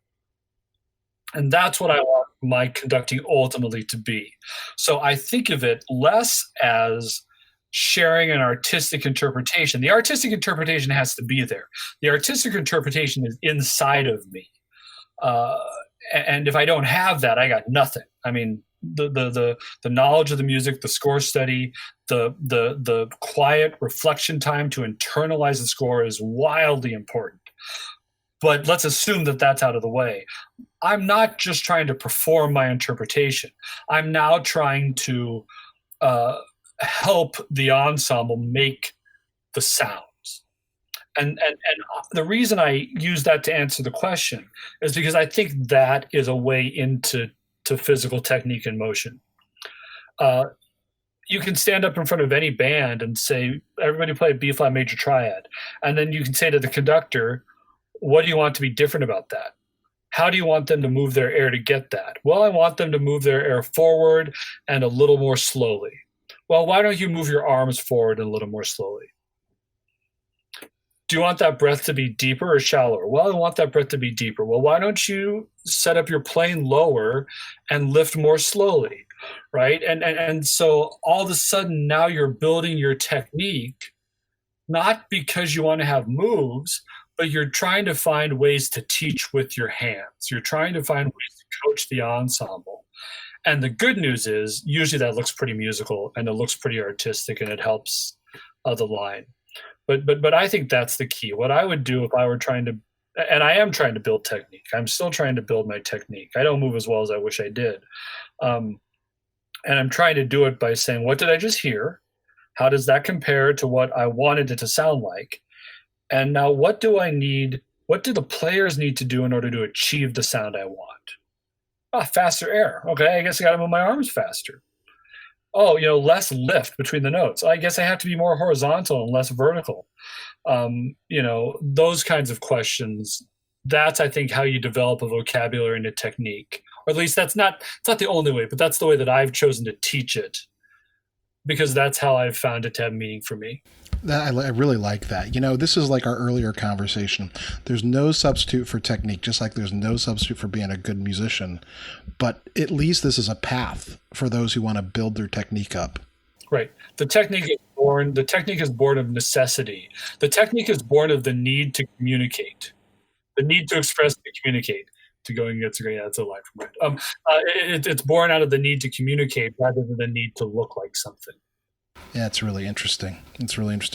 S1: And that's what I want my conducting ultimately to be. So I think of it less as sharing an artistic interpretation. The artistic interpretation has to be there. The artistic interpretation is inside of me. And if I don't have that, I got nothing. I mean, the knowledge of the music, the score study, the quiet reflection time to internalize the score is wildly important. But let's assume that that's out of the way. I'm not just trying to perform my interpretation. I'm now trying to uh, help the ensemble make the sounds. And the reason I use that to answer the question is because I think that is a way into physical technique and motion. Uh, you can stand up in front of any band and say, everybody play a B flat major triad. And then you can say to the conductor, what do you want to be different about that? How do you want them to move their air to get that? Well, I want them to move their air forward and a little more slowly. Well, why don't you move your arms forward and a little more slowly? Do you want that breath to be deeper or shallower? Well, I want that breath to be deeper. Well, why don't you set up your plane lower and lift more slowly, right? And so all of a sudden now you're building your technique, not because you want to have moves, but you're trying to find ways to teach with your hands. You're trying to find ways to coach the ensemble. And the good news is usually that looks pretty musical and it looks pretty artistic and it helps the line. But I think that's the key. What I would do if I were trying to, and I am trying to build technique. I'm still trying to build my technique. I don't move as well as I wish I did. And I'm trying to do it by saying, what did I just hear? How does that compare to what I wanted it to sound like? And now what do I need? What do the players need to do in order to achieve the sound I want? Faster air. Okay, I guess I got to move my arms faster. Oh, less lift between the notes. I guess I have to be more horizontal and less vertical. Those kinds of questions. That's, I think, how you develop a vocabulary and a technique. Or at least it's not the only way, but that's the way that I've chosen to teach it, because that's how I've found it to have meaning for me.
S2: I really like that. This is like our earlier conversation. There's no substitute for technique, just like there's no substitute for being a good musician. But at least this is a path for those who want to build their technique up.
S1: Right. The technique is born of necessity. The technique is born of the need to communicate, the need to express and communicate. That's a line from it. It's born out of the need to communicate rather than the need to look like something.
S2: Yeah, it's really interesting.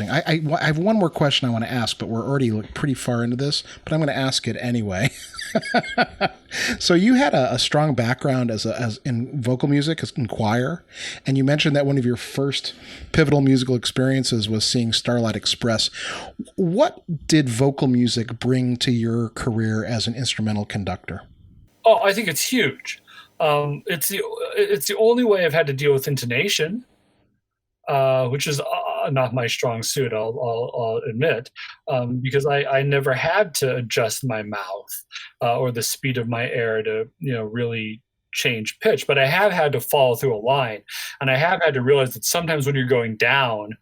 S2: I have one more question I want to ask, but we're already pretty far into this, but I'm going to ask it anyway. So you had a strong background as in vocal music, as in choir, and you mentioned that one of your first pivotal musical experiences was seeing Starlight Express. What did vocal music bring to your career as an instrumental conductor?
S1: Oh, I think it's huge. It's the only way I've had to deal with intonation. Which is not my strong suit, I'll admit, because I never had to adjust my mouth or the speed of my air to really change pitch. But I have had to follow through a line, and I have had to realize that sometimes when you're going down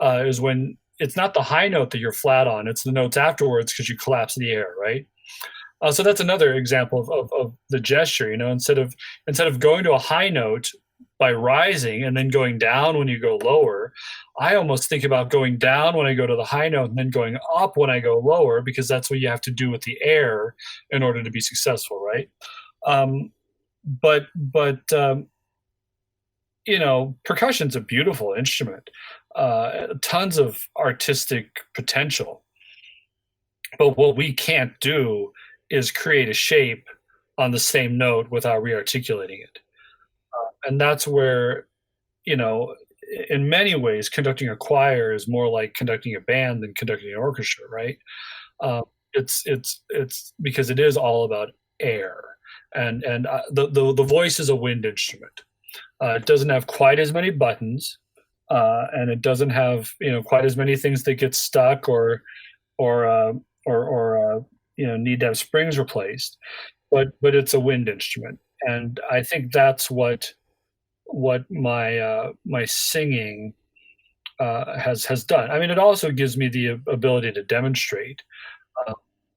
S1: is when it's not the high note that you're flat on; it's the notes afterwards because you collapse the air, right? So that's another example of the gesture. Instead of going to a high note by rising and then going down when you go lower, I almost think about going down when I go to the high note and then going up when I go lower, because that's what you have to do with the air in order to be successful, right? But percussion's a beautiful instrument, tons of artistic potential. But what we can't do is create a shape on the same note without re-articulating it. And that's where, in many ways, conducting a choir is more like conducting a band than conducting an orchestra, right? It's because it is all about air, and the voice is a wind instrument. It doesn't have quite as many buttons, and it doesn't have quite as many things that get stuck or need to have springs replaced, but it's a wind instrument, and I think that's what my singing has done. I mean, it also gives me the ability to demonstrate.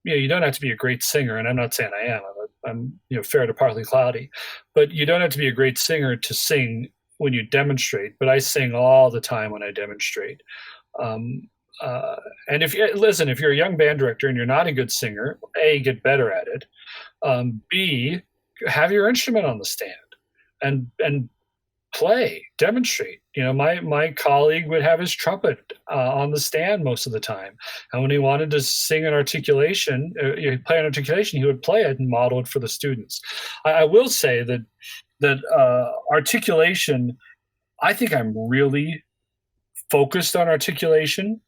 S1: You don't have to be a great singer, and I'm not saying I am. I'm fair to partly cloudy, but you don't have to be a great singer to sing when you demonstrate. But I sing all the time when I demonstrate. And if you're a young band director and you're not a good singer, A, get better at it. B, have your instrument on the stand, and demonstrate. My colleague would have his trumpet on the stand most of the time, and when he wanted to sing an articulation, play an articulation, he would play it and model it for the students. I will say that articulation, I think I'm really focused on articulation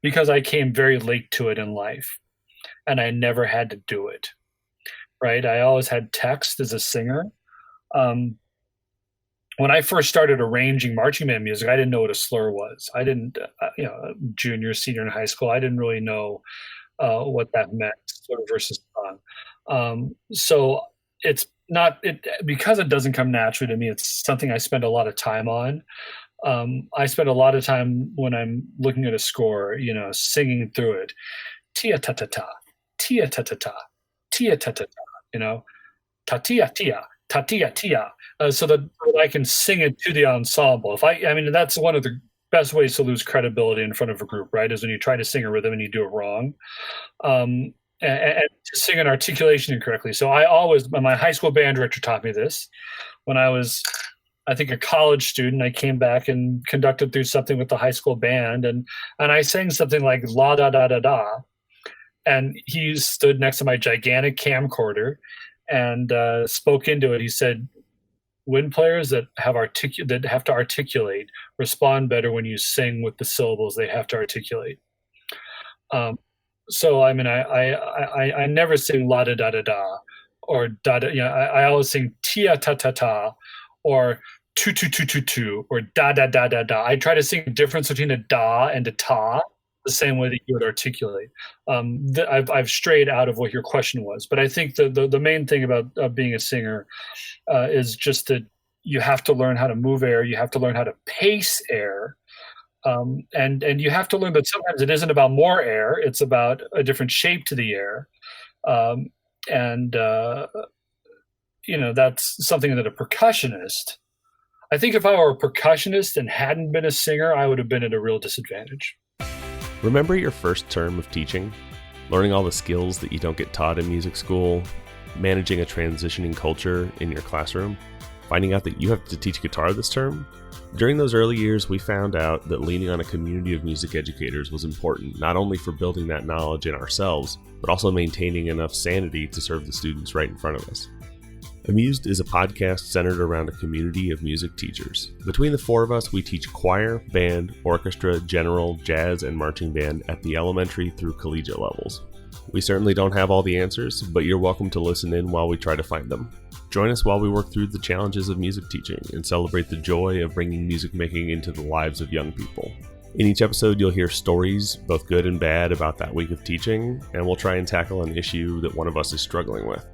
S1: because I came very late to it in life, and I never had to do it. Right? I always had text as a singer. When I first started arranging marching band music, I didn't know what a slur was. I didn't, junior, senior in high school, I didn't really know what that meant, slur versus song. So it's not because it doesn't come naturally to me. It's something I spend a lot of time on. I spend a lot of time when I'm looking at a score, singing through it. Tia ta ta ta, tia ta ta ta, tia ta ta ta, ta tia tia, ta tia tia, so that I can sing it to the ensemble. That's one of the best ways to lose credibility in front of a group, right? Is when you try to sing a rhythm and you do it wrong, and to sing an articulation incorrectly. So my high school band director taught me this. When I was, I think, a college student, I came back and conducted through something with the high school band, and I sang something like la da da da da, and he stood next to my gigantic camcorder and spoke into it. He said, "Wind players that have to articulate respond better when you sing with the syllables they have to articulate." So I never sing la da da da da or da da. I always sing tia ta ta ta or tu tu tu tu tu or da da da da da. I try to sing the difference between a da and a ta the same way that you would articulate. I've strayed out of what your question was, but I think the main thing about being a singer is just that you have to learn how to move air, you have to learn how to pace air, and you have to learn that sometimes it isn't about more air, it's about a different shape to the air, and that's something that a percussionist. I think if I were a percussionist and hadn't been a singer, I would have been at a real disadvantage.
S3: Remember your first term of teaching? Learning all the skills that you don't get taught in music school? Managing a transitioning culture in your classroom? Finding out that you have to teach guitar this term? During those early years, we found out that leaning on a community of music educators was important, not only for building that knowledge in ourselves, but also maintaining enough sanity to serve the students right in front of us. Amused is a podcast centered around a community of music teachers. Between the four of us, we teach choir, band, orchestra, general, jazz, and marching band at the elementary through collegiate levels. We certainly don't have all the answers, but you're welcome to listen in while we try to find them. Join us while we work through the challenges of music teaching and celebrate the joy of bringing music making into the lives of young people. In each episode, you'll hear stories, both good and bad, about that week of teaching, and we'll try and tackle an issue that one of us is struggling with.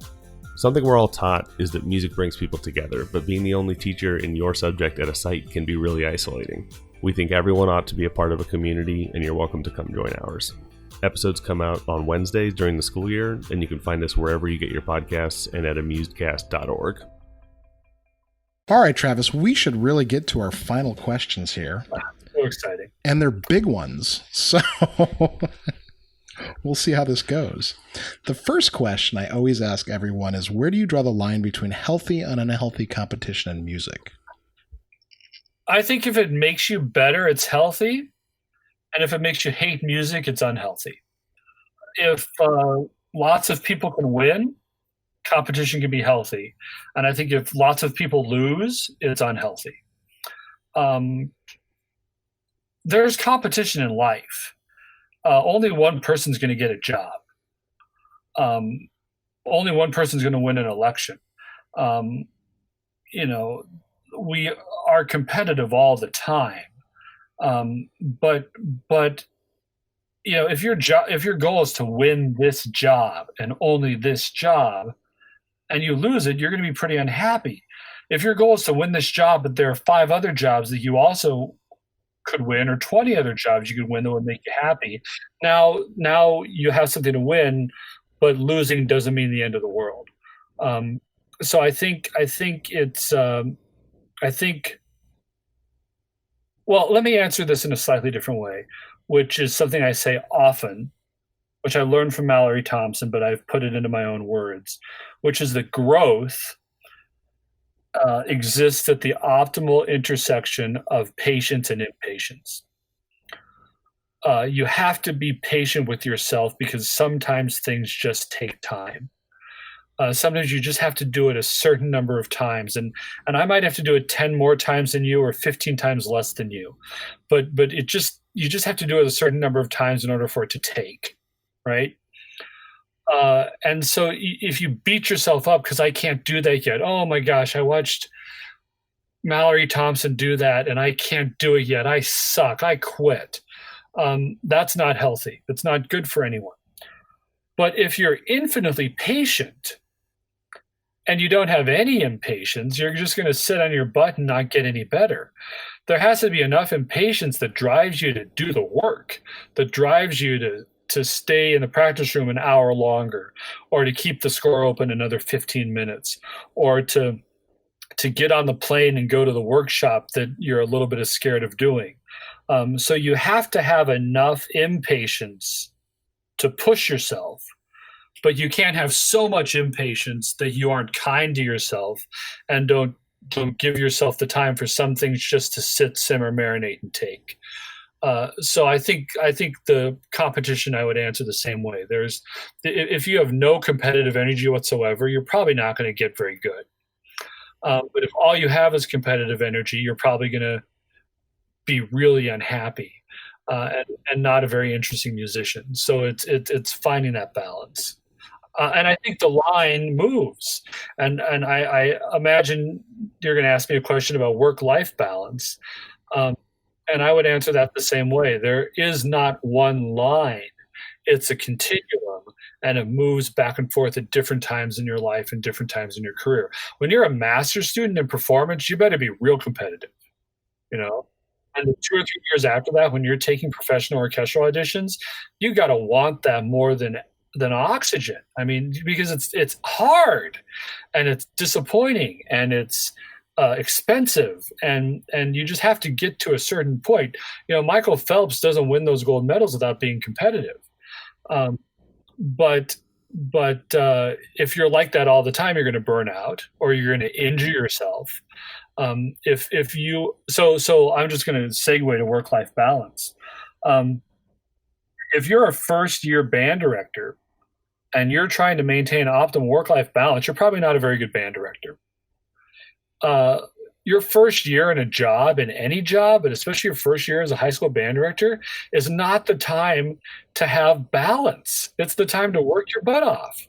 S3: Something we're all taught is that music brings people together, but being the only teacher in your subject at a site can be really isolating. We think everyone ought to be a part of a community, and you're welcome to come join ours. Episodes come out on Wednesdays during the school year, and you can find us wherever you get your podcasts and at amusedcast.org.
S2: All right, Travis, we should really get to our final questions here.
S1: So exciting.
S2: And they're big ones, so we'll see how this goes. The first question I always ask everyone is, where do you draw the line between healthy and unhealthy competition in music?
S1: I think if it makes you better, it's healthy. And if it makes you hate music, it's unhealthy. If lots of people can win, competition can be healthy. And I think if lots of people lose, it's unhealthy. There's competition in life. Only one person's going to get a job. Only one person's going to win an election. We are competitive all the time. But if your goal is to win this job and only this job, and you lose it, you're going to be pretty unhappy. If your goal is to win this job, but there are 5 other jobs that you also could win, or 20 other jobs you could win that would make you happy, now you have something to win, but losing doesn't mean the end of the world. So I think it's well, let me answer this in a slightly different way, which is something I say often, which I learned from Mallory Thompson, but I've put it into my own words, which is that growth exists at the optimal intersection of patience and impatience. You have to be patient with yourself because sometimes things just take time. Sometimes you just have to do it a certain number of times, and I might have to do it 10 more times than you or 15 times less than you, but you just have to do it a certain number of times in order for it to take, right? And so if you beat yourself up because I can't do that yet, oh my gosh, I watched Mallory Thompson do that and I can't do it yet, I suck, I quit. That's not healthy. That's not good for anyone. But if you're infinitely patient and you don't have any impatience, you're just going to sit on your butt and not get any better. There has to be enough impatience that drives you to do the work, that drives you to stay in the practice room an hour longer, or to keep the score open another 15 minutes, or to get on the plane and go to the workshop that you're a little bit scared of doing. So you have to have enough impatience to push yourself, but you can't have so much impatience that you aren't kind to yourself and don't give yourself the time for some things just to sit, simmer, marinate, and take. So I think the competition, I would answer the same way. If you have no competitive energy whatsoever, you're probably not going to get very good. But if all you have is competitive energy, you're probably going to be really unhappy and not a very interesting musician. So it's finding that balance. And I think the line moves. And I imagine you're going to ask me a question about work-life balance. And I would answer that the same way. There is not one line. It's a continuum, and it moves back and forth at different times in your life and different times in your career. When you're a master's student in performance, you better be real competitive, you know? And 2 or 3 years after that, when you're taking professional orchestral auditions, you got to want that more than oxygen. I mean, because it's hard and it's disappointing and it's expensive, and you just have to get to a certain point. You know, Michael Phelps doesn't win those gold medals without being competitive. But if you're like that all the time, you're going to burn out or you're going to injure yourself. If you so I'm just going to segue to work-life balance. If you're a first-year band director and you're trying to maintain optimal work-life balance, you're probably not a very good band director. Your first year in a job, in any job, but especially your first year as a high school band director, is not the time to have balance. It's the time to work your butt off.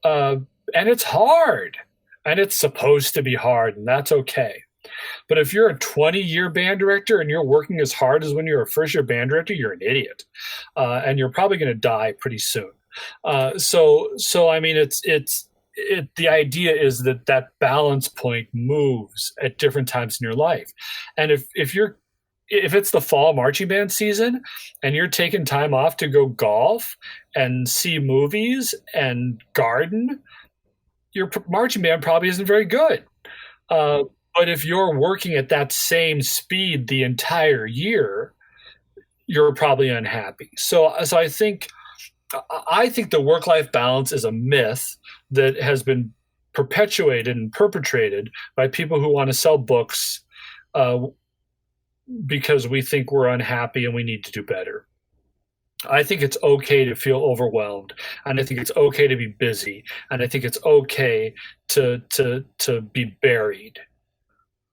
S1: And it's hard, and it's supposed to be hard, and that's okay. But if you're a 20-year band director and you're working as hard as when you're a first-year band director, you're an idiot, and you're probably going to die pretty soon. So I mean, the idea is that balance point moves at different times in your life. And if it's the fall marching band season and you're taking time off to go golf and see movies and garden, your marching band probably isn't very good. But if you're working at that same speed the entire year, you're probably unhappy. So I think the work-life balance is a myth that has been perpetuated and perpetrated by people who want to sell books because we think we're unhappy and we need to do better. I think it's okay to feel overwhelmed, and I think it's okay to be busy, and I think it's okay to be buried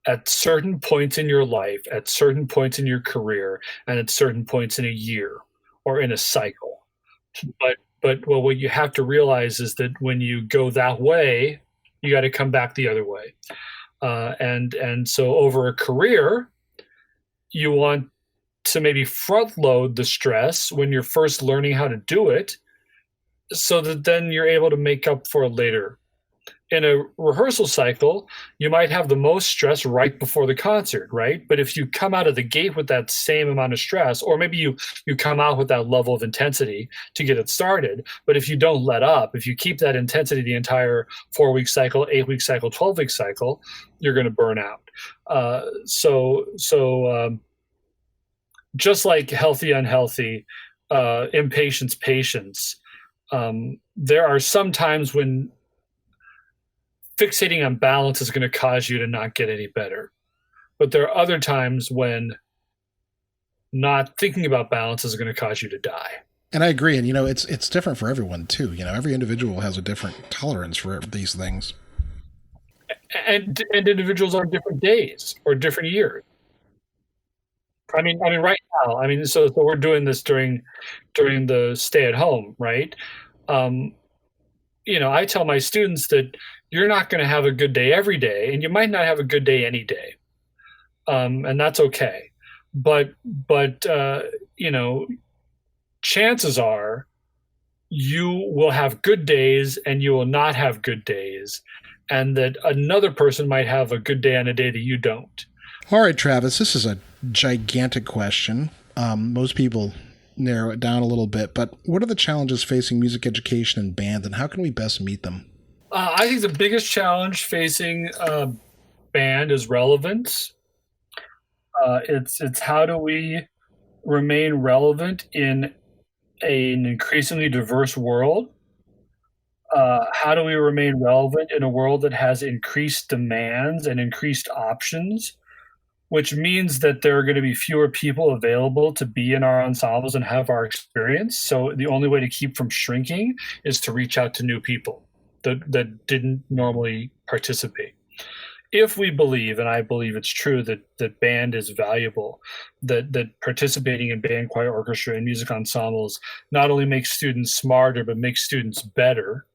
S1: at certain points in your life, at certain points in your career, and at certain points in a year or in a cycle. But what you have to realize is that when you go that way, you got to come back the other way. And so over a career, you want to maybe front load the stress when you're first learning how to do it, so that then you're able to make up for it later. In a rehearsal cycle, you might have the most stress right before the concert, right? But if you come out of the gate with that same amount of stress, or maybe you come out with that level of intensity to get it started, but if you don't let up, if you keep that intensity the entire 4-week cycle, 8-week cycle, 12-week cycle, you're going to burn out. So just like healthy, unhealthy, impatience, patience, there are some times when fixating on balance is going to cause you to not get any better. But there are other times when not thinking about balance is going to cause you to die.
S2: And I agree. And, it's different for everyone, too. Every individual has a different tolerance for these things.
S1: And individuals on different days or different years. I mean, right now, so we're doing this during the stay at home, right? I tell my students that you're not going to have a good day every day, and you might not have a good day any day. And that's okay. But chances are you will have good days and you will not have good days, and that another person might have a good day on a day that you don't.
S2: All right, Travis, this is a gigantic question. Most people narrow it down a little bit, but what are the challenges facing music education and band, and how can we best meet them?
S1: I think the biggest challenge facing band is relevance. It's how do we remain relevant in an increasingly diverse world? How do we remain relevant in a world that has increased demands and increased options, which means that there are going to be fewer people available to be in our ensembles and have our experience? So the only way to keep from shrinking is to reach out to new people that didn't normally participate. If we believe, and I believe it's true, that band is valuable, that participating in band, choir, orchestra, and music ensembles not only makes students smarter, but makes students better,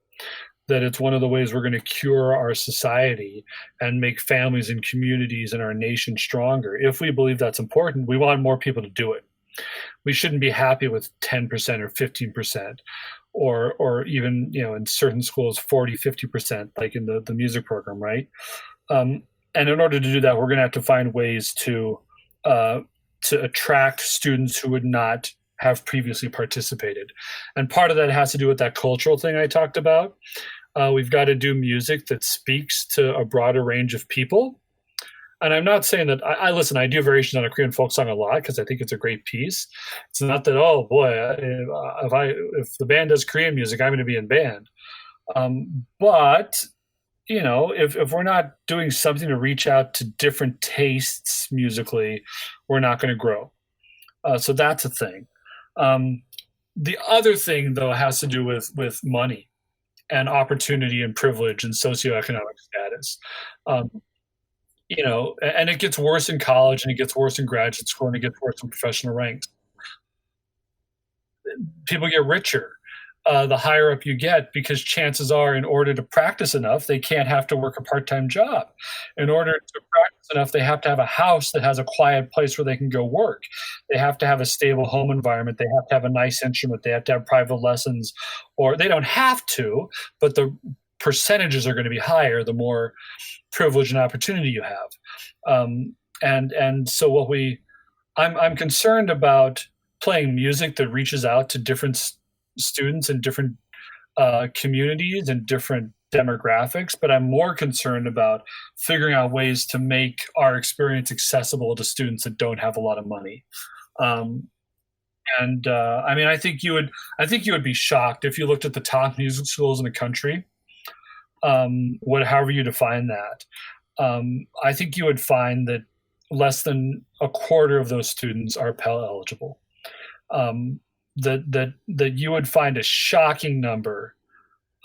S1: that it's one of the ways we're going to cure our society and make families and communities and our nation stronger. If we believe that's important, we want more people to do it. We shouldn't be happy with 10% or 15%, or even, in certain schools, 40, 50%, like in the music program, right? And in order to do that, we're going to have to find ways to attract students who would not have previously participated. And part of that has to do with that cultural thing I talked about. We've got to do music that speaks to a broader range of people. And I'm not saying that I do variations on a Korean folk song a lot because I think it's a great piece. It's not that, oh boy, if the band does Korean music, I'm going to be in band. But if we're not doing something to reach out to different tastes musically, we're not going to grow. So that's a thing. The other thing, though, has to do with money and opportunity and privilege and socioeconomic status. And it gets worse in college, and it gets worse in graduate school, and it gets worse in professional ranks. People get richer the higher up you get, because chances are, in order to practice enough, they can't have to work a part-time job. In order to practice enough, they have to have a house that has a quiet place where they can go work. They have to have a stable home environment. They have to have a nice instrument. They have to have private lessons, or they don't have to, but the percentages are going to be higher the more privilege and opportunity you have. And so I'm concerned about playing music that reaches out to different students in different communities and different demographics, but I'm more concerned about figuring out ways to make our experience accessible to students that don't have a lot of money. I think you would be shocked if you looked at the top music schools in the country, however you define that. I think you would find that less than a quarter of those students are Pell eligible. That you would find a shocking number.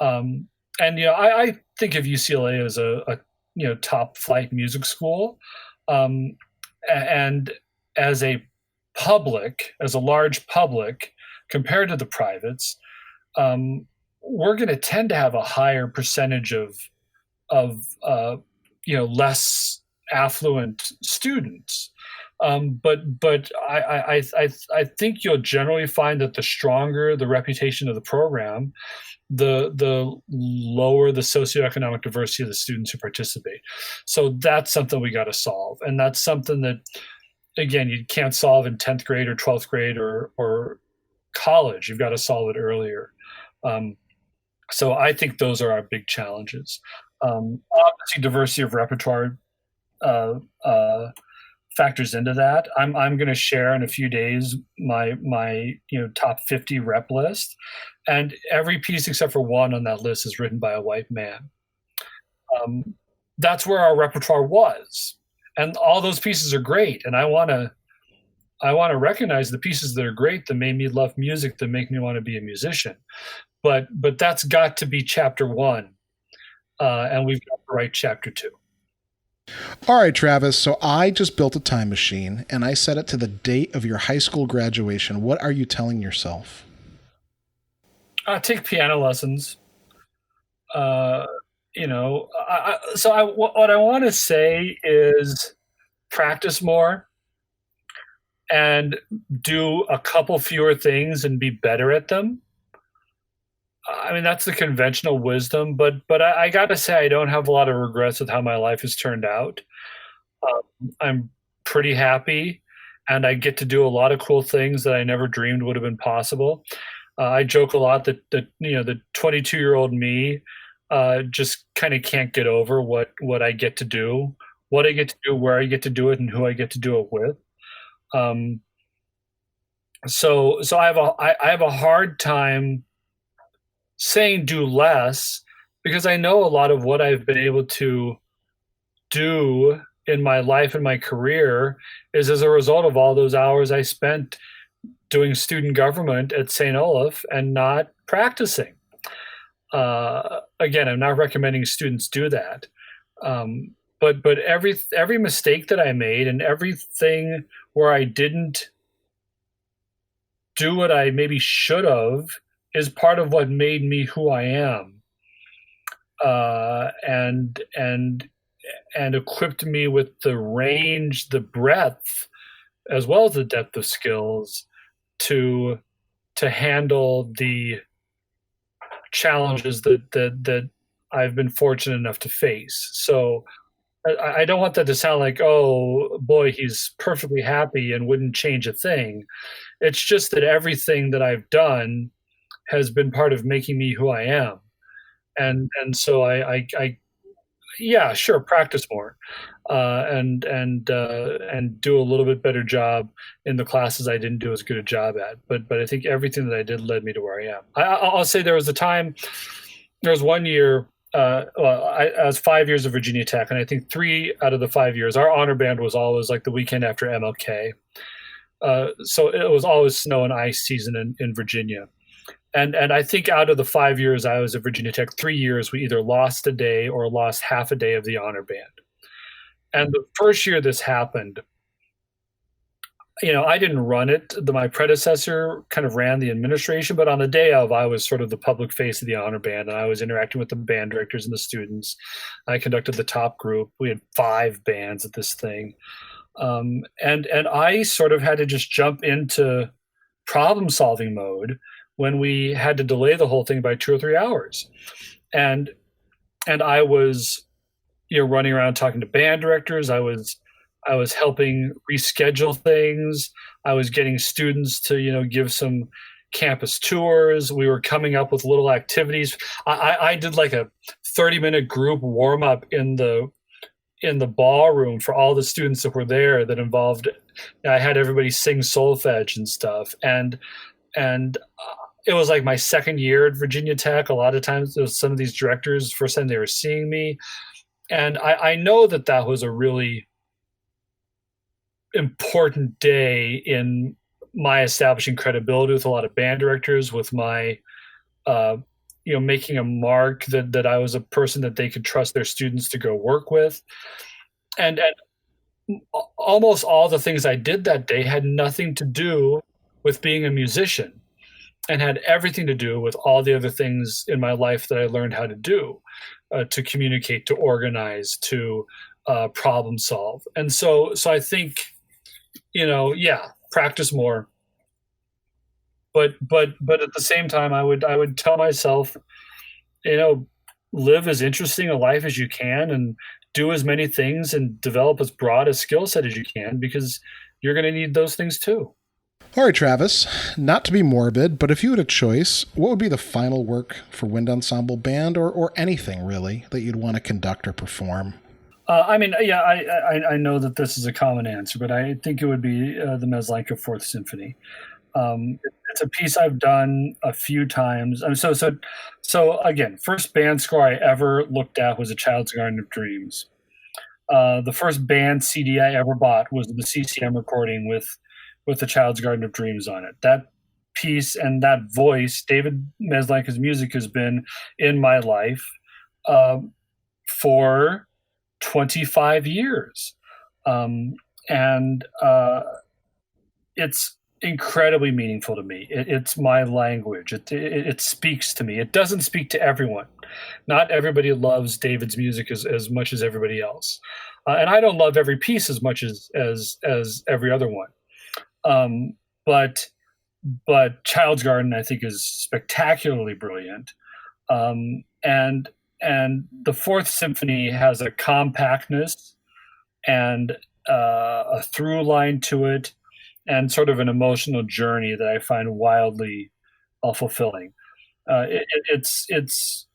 S1: I think of UCLA as a top flight music school, and as a large public compared to the privates, we're going to tend to have a higher percentage of less affluent students. But I think you'll generally find that the stronger the reputation of the program, the lower the socioeconomic diversity of the students who participate. So that's something we got to solve, and that's something that, again, you can't solve in 10th grade or 12th grade or college. You've got to solve it earlier. So I think those are our big challenges. Obviously, diversity of repertoire factors into that. I'm going to share in a few days my top 50 rep list, and every piece except for one on that list is written by a white man. that's where our repertoire was. And all those pieces are great. And I want to recognize the pieces that are great, that made me love music, that make me want to be a musician. But that's got to be chapter one. And we've got to write chapter two.
S2: All right, Travis. So I just built a time machine and I set it to the date of your high school graduation. What are you telling yourself?
S1: Take piano lessons. What I want to say is practice more and do a couple fewer things and be better at them. I mean, that's the conventional wisdom, but I got to say, I don't have a lot of regrets with how my life has turned out. I'm pretty happy, and I get to do a lot of cool things that I never dreamed would have been possible. I joke a lot that the 22-year-old me just kind of can't get over what I get to do, what I get to do, where I get to do it, and who I get to do it with. So I have a hard time saying do less, because I know a lot of what I've been able to do in my life and my career is as a result of all those hours I spent doing student government at St. Olaf and not practicing. Again, I'm not recommending students do that. But every mistake that I made and everything where I didn't do what I maybe should have is part of what made me who I am, and equipped me with the range, the breadth, as well as the depth of skills to handle the challenges that I've been fortunate enough to face. So I don't want that to sound like, oh boy, he's perfectly happy and wouldn't change a thing. It's just that everything that I've done has been part of making me who I am. And so I yeah, sure, practice more, and do a little bit better job in the classes I didn't do as good a job at. But I think everything that I did led me to where I am. I'll say there was one year, I was 5 years of Virginia Tech, and I think 3 out of the 5 years, our honor band was always like the weekend after MLK. So it was always snow and ice season in Virginia. And I think out of the 5 years I was at Virginia Tech, 3 years we either lost a day or lost half a day of the honor band. And the first year this happened, I didn't run it. My predecessor kind of ran the administration, but on the day of, I was sort of the public face of the honor band, and I was interacting with the band directors and the students. I conducted the top group. We had 5 bands at this thing. And I sort of had to just jump into problem-solving mode when we had to delay the whole thing by 2 or 3 hours. And I was, running around talking to band directors. I was helping reschedule things. I was getting students to, give some campus tours. We were coming up with little activities. I did like a 30-minute group warm up in the ballroom for all the students that were there, that involved, I had everybody sing solfege and stuff. And it was like my second year at Virginia Tech. A lot of times it was some of these directors, first time they were seeing me. And I know that was a really important day in my establishing credibility with a lot of band directors, with my, making a mark that I was a person that they could trust their students to go work with. And almost all the things I did that day had nothing to do with being a musician, and had everything to do with all the other things in my life that I learned how to do, to communicate, to organize, to problem solve. And so I think, practice more. But at the same time, I would tell myself, live as interesting a life as you can, and do as many things, and develop as broad a skill set as you can, because you're going to need those things too.
S2: All right, Travis, not to be morbid, but if you had a choice, what would be the final work for Wind Ensemble Band, or anything really, that you'd want to conduct or perform?
S1: I know that this is a common answer, but I think it would be the Maslanka Fourth Symphony. It's a piece I've done a few times. So again, first band score I ever looked at was A Child's Garden of Dreams. The first band CD I ever bought was the CCM recording with The Child's Garden of Dreams on it. That piece and that voice, David Meslenka's music, has been in my life for 25 years. And it's incredibly meaningful to me. It's my language. It speaks to me. It doesn't speak to everyone. Not everybody loves David's music as much as everybody else. And I don't love every piece as much as every other one. But Child's Garden, I think, is spectacularly brilliant. And the Fourth Symphony has a compactness and a through line to it, and sort of an emotional journey that I find wildly fulfilling. It's.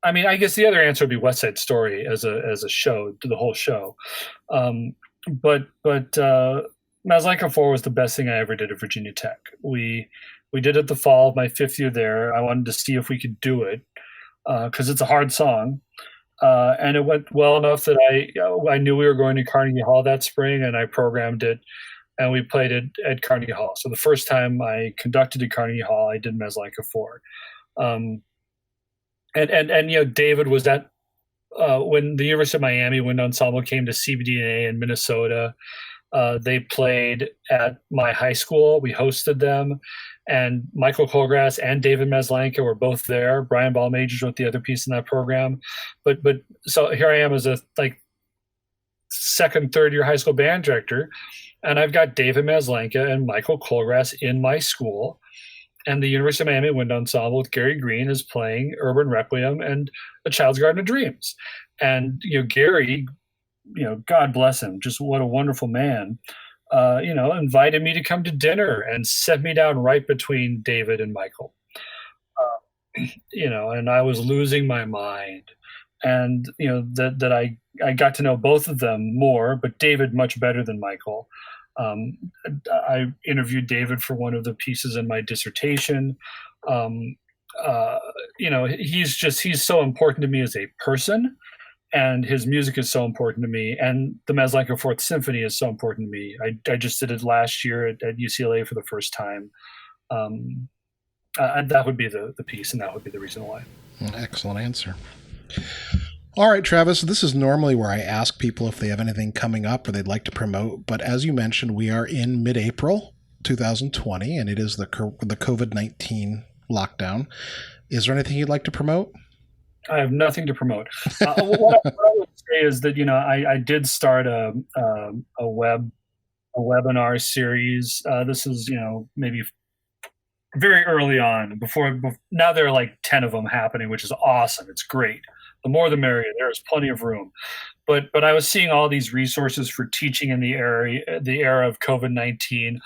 S1: I mean, I guess the other answer would be West Side Story as a show, the whole show. But Maslanka 4 was the best thing I ever did at Virginia Tech. We did it the fall of my 5th year there. I wanted to see if we could do it because it's a hard song. And it went well enough that I knew we were going to Carnegie Hall that spring, and I programmed it, and we played it at Carnegie Hall. So the first time I conducted at Carnegie Hall, I did Maslanka 4. And David was at when the University of Miami Wind Ensemble came to CBDNA in Minnesota. They played at my high school. We hosted them, and Michael Colgrass and David Maslanka were both there. Brian Ballmajors wrote the other piece in that program. But so here I am as a second, third year high school band director, and I've got David Maslanka and Michael Colgrass in my school. And the University of Miami Wind Ensemble with Gary Green is playing Urban Requiem and A Child's Garden of Dreams. And, Gary, God bless him, just what a wonderful man, invited me to come to dinner and set me down right between David and Michael. And I was losing my mind. And, that I got to know both of them more, but David much better than Michael. I interviewed David for one of the pieces in my dissertation. He's so important to me as a person, and his music is so important to me. And the Maslanka Fourth Symphony is so important to me. I just did it last year at UCLA for the first time. That would be the piece, and that would be the reason why.
S2: Excellent answer. All right, Travis, this is normally where I ask people if they have anything coming up or they'd like to promote. But as you mentioned, we are in mid-April 2020, and it is the COVID-19 lockdown. Is there anything you'd like to promote?
S1: I have nothing to promote. What I would say is that, I did start a webinar series. This is, maybe very early on. Before now there are like 10 of them happening, which is awesome. It's great. The more the merrier. There is plenty of room. But I was seeing all these resources for teaching in the era of COVID-19,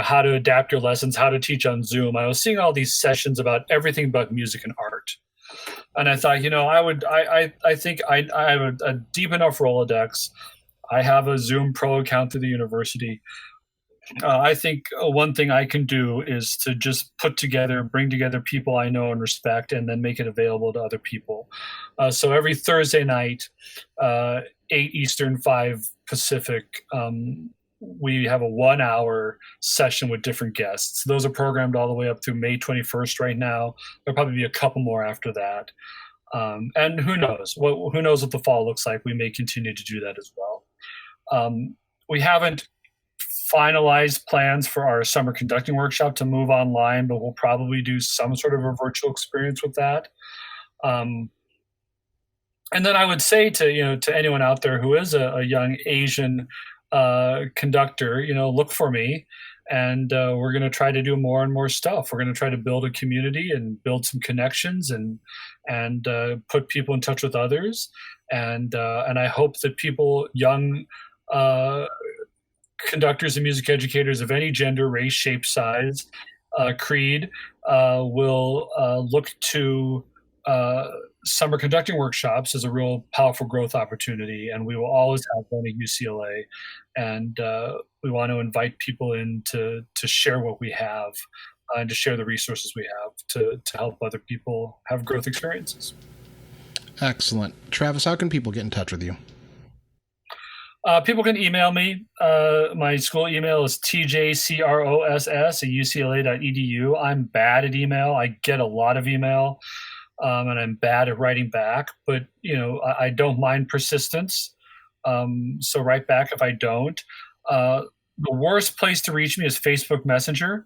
S1: how to adapt your lessons, how to teach on Zoom. I was seeing all these sessions about everything but music and art. And I thought, I think I have a deep enough Rolodex. I have a Zoom Pro account through the university. I think one thing I can do is to just bring together people I know and respect, and then make it available to other people. So every Thursday night, 8 Eastern, 5 Pacific, we have a 1-hour session with different guests. Those are programmed all the way up through May 21st right now. There'll probably be a couple more after that. And who knows? Who knows what the fall looks like? We may continue to do that as well. We haven't finalized plans for our summer conducting workshop to move online, but we'll probably do some sort of a virtual experience with that. And then I would say to anyone out there who is a young Asian conductor, look for me, and we're going to try to do more and more stuff. We're going to try to build a community and build some connections and put people in touch with others. And I hope that young conductors and music educators of any gender, race, shape, size, creed, will look to summer conducting workshops as a real powerful growth opportunity. And we will always have one at UCLA. And we want to invite people in to share what we have and to share the resources we have to help other people have growth experiences.
S2: Excellent. Travis, how can people get in touch with you?
S1: People can email me. My school email is tjcross@ucla.edu. I'm bad at email. I get a lot of email, and I'm bad at writing back. But I don't mind persistence. So write back if I don't. The worst place to reach me is Facebook Messenger.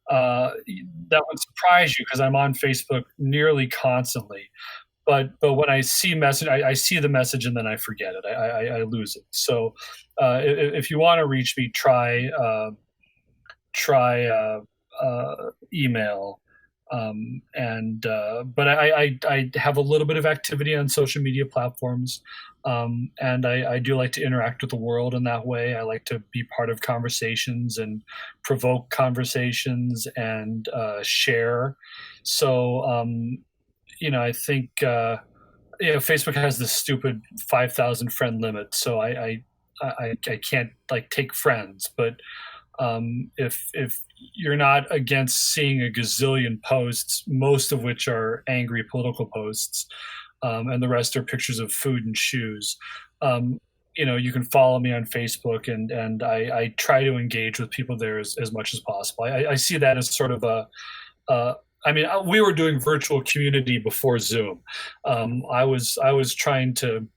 S1: That would surprise you because I'm on Facebook nearly constantly. But when I see message, I see the message and then I forget it. I lose it. So if you want to reach me, try email. But I have a little bit of activity on social media platforms, and I do like to interact with the world in that way. I like to be part of conversations and provoke conversations and share. So I think Facebook has this stupid 5,000 friend limit, so I can't take friends. But if you're not against seeing a gazillion posts, most of which are angry political posts, and the rest are pictures of food and shoes, you can follow me on Facebook, and I try to engage with people there as much as possible. I see that as sort of we were doing virtual community before Zoom. I was trying to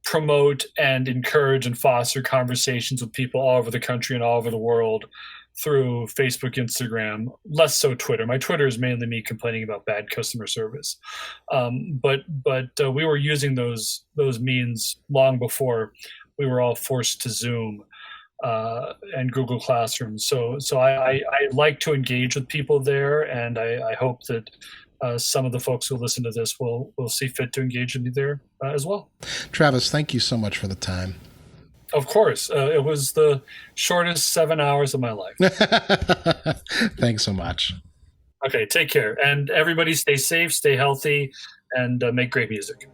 S1: promote and encourage and foster conversations with people all over the country and all over the world through Facebook, Instagram, less so Twitter. My Twitter is mainly me complaining about bad customer service. But we were using those means long before we were all forced to Zoom and Google Classroom. So I like to engage with people there, and I hope that some of the folks who listen to this will see fit to engage with me there as well.
S2: Travis, thank you so much for the time.
S1: Of course. It was the shortest 7 hours of my life.
S2: Thanks so much.
S1: Okay, take care. And everybody stay safe, stay healthy, and make great music.